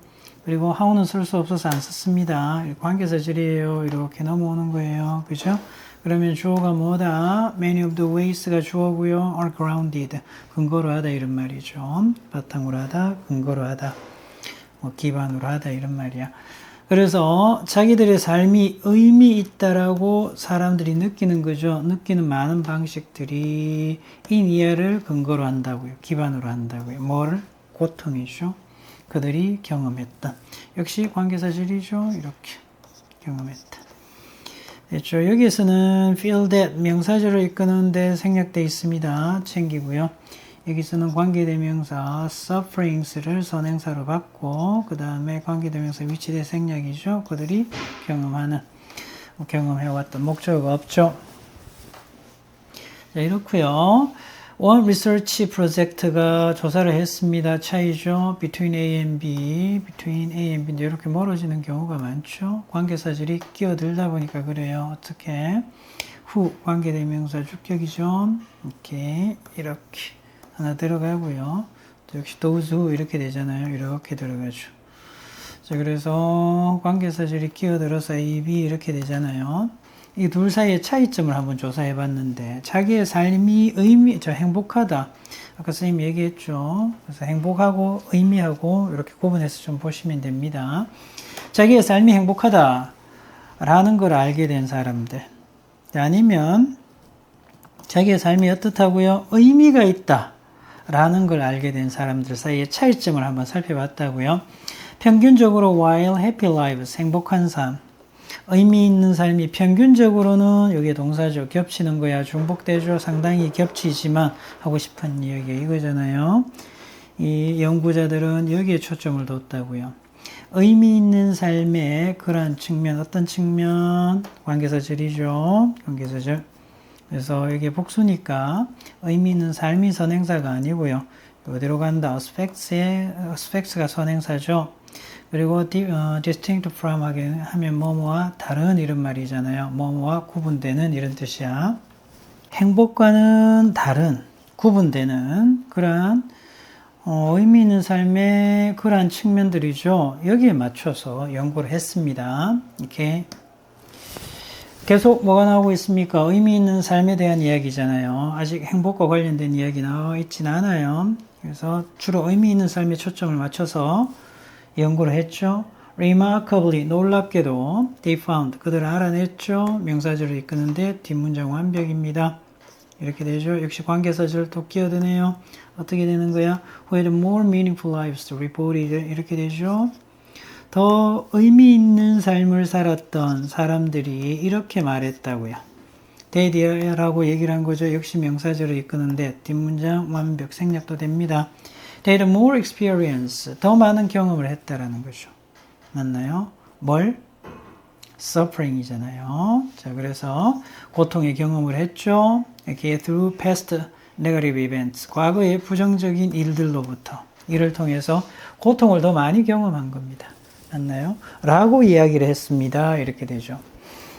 그리고 how는 쓸 수 없어서 안 썼습니다. 관계사절이에요. 이렇게 넘어오는 거예요. 그죠? 그러면 주어가 뭐다? Many of the ways가 주어고요. are grounded. 근거로 하다 이런 말이죠. 바탕으로 하다, 근거로 하다. 기반으로 하다 이런 말이야. 그래서 자기들의 삶이 의미 있다라고 사람들이 느끼는 거죠. 느끼는 많은 방식들이 인이어를 근거로 한다고요. 기반으로 한다고요. 뭘? 고통이죠. 그들이 경험했던. 역시 관계사실이죠. 이렇게 경험했다. 됐죠. 여기에서는 feel that 명사절을 이끄는데 생략되어 있습니다. 챙기고요. 여기서는 관계대명사 sufferings를 선행사로 받고 그 다음에 관계대명사 위치대 생략이죠. 그들이 경험해왔던 목적어가 없죠. 자, 이렇고요. 원 리서치 프로젝트가 조사를 했습니다. 차이죠. between A and B, between A and B인데 이렇게 멀어지는 경우가 많죠. 관계사절이 끼어들다 보니까 그래요. 어떻게? 후 관계대명사 주격이죠. 이렇게 하나 들어가고요. 역시 those who 이렇게 되잖아요. 이렇게 들어가죠. 자, 그래서 관계사절이 끼어들어서 A, B 이렇게 되잖아요. 이 둘 사이의 차이점을 한번 조사해 봤는데 자기의 삶이 행복하다. 아까 선생님이 얘기했죠. 그래서 행복하고 의미하고 이렇게 구분해서 좀 보시면 됩니다. 자기의 삶이 행복하다라는 걸 알게 된 사람들. 아니면 자기의 삶이 어떻다고요? 의미가 있다. 라는 걸 알게 된 사람들 사이의 차이점을 한번 살펴봤다고요. 평균적으로 while happy lives, 행복한 삶, 의미 있는 삶이 평균적으로는 여기에 동사죠. 겹치는 거야. 중복되죠. 상당히 겹치지만 하고 싶은 이야기 이거잖아요. 이 연구자들은 여기에 초점을 뒀다고요. 의미 있는 삶의 그러한 측면, 어떤 측면? 관계사절이죠. 관계사절. 그래서 이게 복수니까 의미 있는 삶이 선행사가 아니고요. 어디로 간다? aspects가 선행사죠. 그리고 distinct from 하면 뭐뭐와 다른 이런 말이잖아요. 뭐뭐와 구분되는 이런 뜻이야. 행복과는 다른 구분되는 그러한 의미 있는 삶의 그러한 측면들이죠. 여기에 맞춰서 연구를 했습니다. 이렇게 계속 뭐가 나오고 있습니까? 의미 있는 삶에 대한 이야기잖아요. 아직 행복과 관련된 이야기 나와 있진 않아요. 그래서 주로 의미 있는 삶에 초점을 맞춰서 연구를 했죠. Remarkably, 놀랍게도 they found, 그들을 알아냈죠. 명사절을 이끄는데 뒷문장 완벽입니다. 이렇게 되죠. 역시 관계사절 또 끼어드네요. 어떻게 되는 거야? Who had more meaningful lives reported, 이렇게 되죠. 더 의미 있는 삶을 살았던 사람들이 이렇게 말했다고요. They라고 얘기를 한 거죠. 역시 명사절을 이끄는데 뒷문장 완벽 생략도 됩니다. They had more experience, 더 많은 경험을 했다라는 거죠. 맞나요? 뭘? suffering이잖아요. 자, 그래서 고통의 경험을 했죠. 이렇게 through past negative events, 과거의 부정적인 일들로부터 이를 통해서 고통을 더 많이 경험한 겁니다. 맞나요? 라고 이야기를 했습니다. 이렇게 되죠.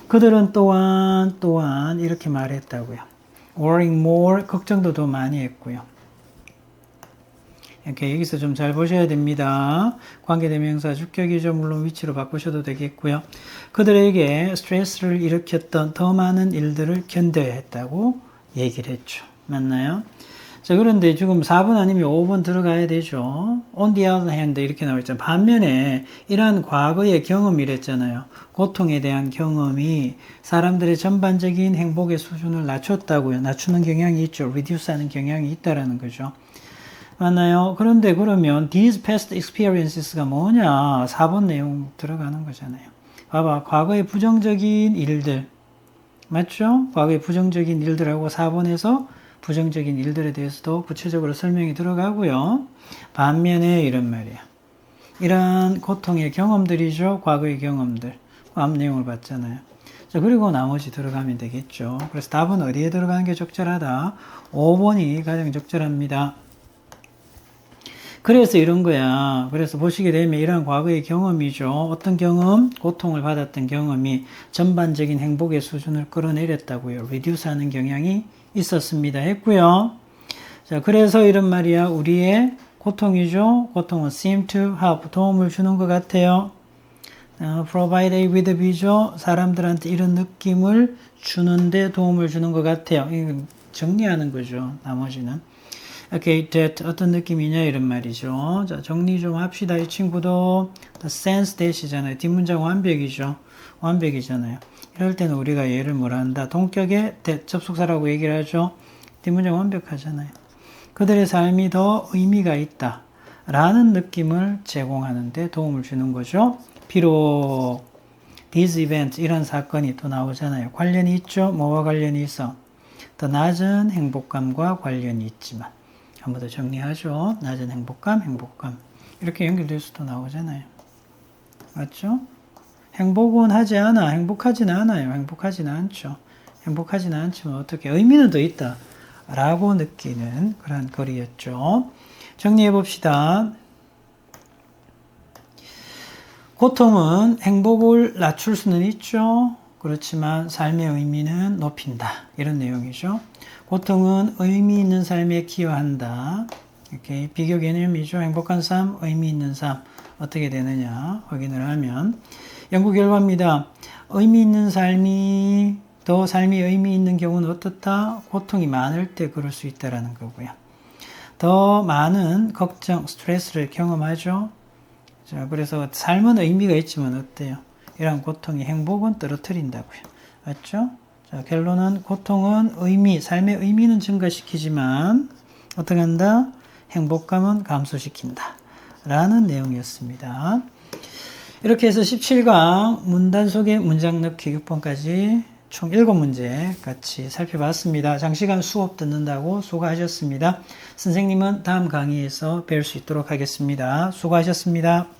그들은 또한 이렇게 말했다고요. worrying more, 걱정도 더 많이 했고요. 이렇게 여기서 좀 잘 보셔야 됩니다. 관계대명사 주격이죠. 물론 위치로 바꾸셔도 되겠고요. 그들에게 스트레스를 일으켰던 더 많은 일들을 견뎌야 했다고 얘기를 했죠. 맞나요? 자, 그런데 지금 4번 아니면 5번 들어가야 되죠. On the other hand 이렇게 나와 있잖아요. 반면에 이러한 과거의 경험이랬잖아요. 고통에 대한 경험이 사람들의 전반적인 행복의 수준을 낮췄다고요. 낮추는 경향이 있죠. reduce 하는 경향이 있다라는 거죠. 맞나요? 그런데 그러면 these past experiences가 뭐냐? 4번 내용 들어가는 거잖아요. 봐봐. 과거의 부정적인 일들. 맞죠? 과거의 부정적인 일들하고 4번에서 부정적인 일들에 대해서도 구체적으로 설명이 들어가고요. 반면에 이런 말이야. 이러한 고통의 경험들이죠. 과거의 경험들. 앞 내용을 봤잖아요. 자, 그리고 나머지 들어가면 되겠죠. 그래서 답은 어디에 들어가는 게 적절하다? 5번이 가장 적절합니다. 그래서 이런 거야. 그래서 보시게 되면 이러한 과거의 경험이죠. 어떤 경험? 고통을 받았던 경험이 전반적인 행복의 수준을 끌어내렸다고요. reduce 하는 경향이 있었습니다. 했고요. 자, 그래서 이런 말이야. 우리의 고통이죠. 고통은 seem to have, 도움을 주는 것 같아요. provide a with B죠. 사람들한테 이런 느낌을 주는데 도움을 주는 것 같아요. 이거 정리하는 거죠. 나머지는. Okay, that 어떤 느낌이냐 이런 말이죠. 자, 정리 좀 합시다. 이 친구도 the sense that이잖아요. 뒷문장 완벽이죠. 완벽이잖아요. 이럴 때는 우리가 얘를 뭐라 한다? 동격의 that, 접속사라고 얘기를 하죠. 뒷문장 완벽하잖아요. 그들의 삶이 더 의미가 있다 라는 느낌을 제공하는 데 도움을 주는 거죠. 비록 this event, 이런 사건이 또 나오잖아요. 관련이 있죠. 뭐와 관련이 있어? 더 낮은 행복감과 관련이 있지만, 한 번 더 정리하죠. 낮은 행복감, 행복감. 이렇게 연결될 수도 나오잖아요. 맞죠? 행복은 하지 않아. 행복하진 않아요. 행복하진 않죠. 행복하진 않지만 어떻게 의미는 더 있다 라고 느끼는 그런 글이었죠. 정리해 봅시다. 고통은 행복을 낮출 수는 있죠. 그렇지만 삶의 의미는 높인다. 이런 내용이죠. 고통은 의미 있는 삶에 기여한다. 이렇게 비교 개념이죠. 행복한 삶, 의미 있는 삶 어떻게 되느냐 확인을 하면 연구 결과입니다. 의미 있는 삶이 더 삶이 의미 있는 경우는 어떻다? 고통이 많을 때 그럴 수 있다라는 거고요. 더 많은 걱정, 스트레스를 경험하죠. 자, 그래서 삶은 의미가 있지만 어때요? 이런 고통이 행복은 떨어뜨린다고요. 맞죠? 자, 결론은 고통은 의미, 삶의 의미는 증가시키지만 어떻게 한다? 행복감은 감소시킨다. 라는 내용이었습니다. 이렇게 해서 17강 문단 속에 문장 넣기 6번까지 총 7문제 같이 살펴봤습니다. 장시간 수업 듣는다고 수고하셨습니다. 선생님은 다음 강의에서 뵐 수 있도록 하겠습니다. 수고하셨습니다.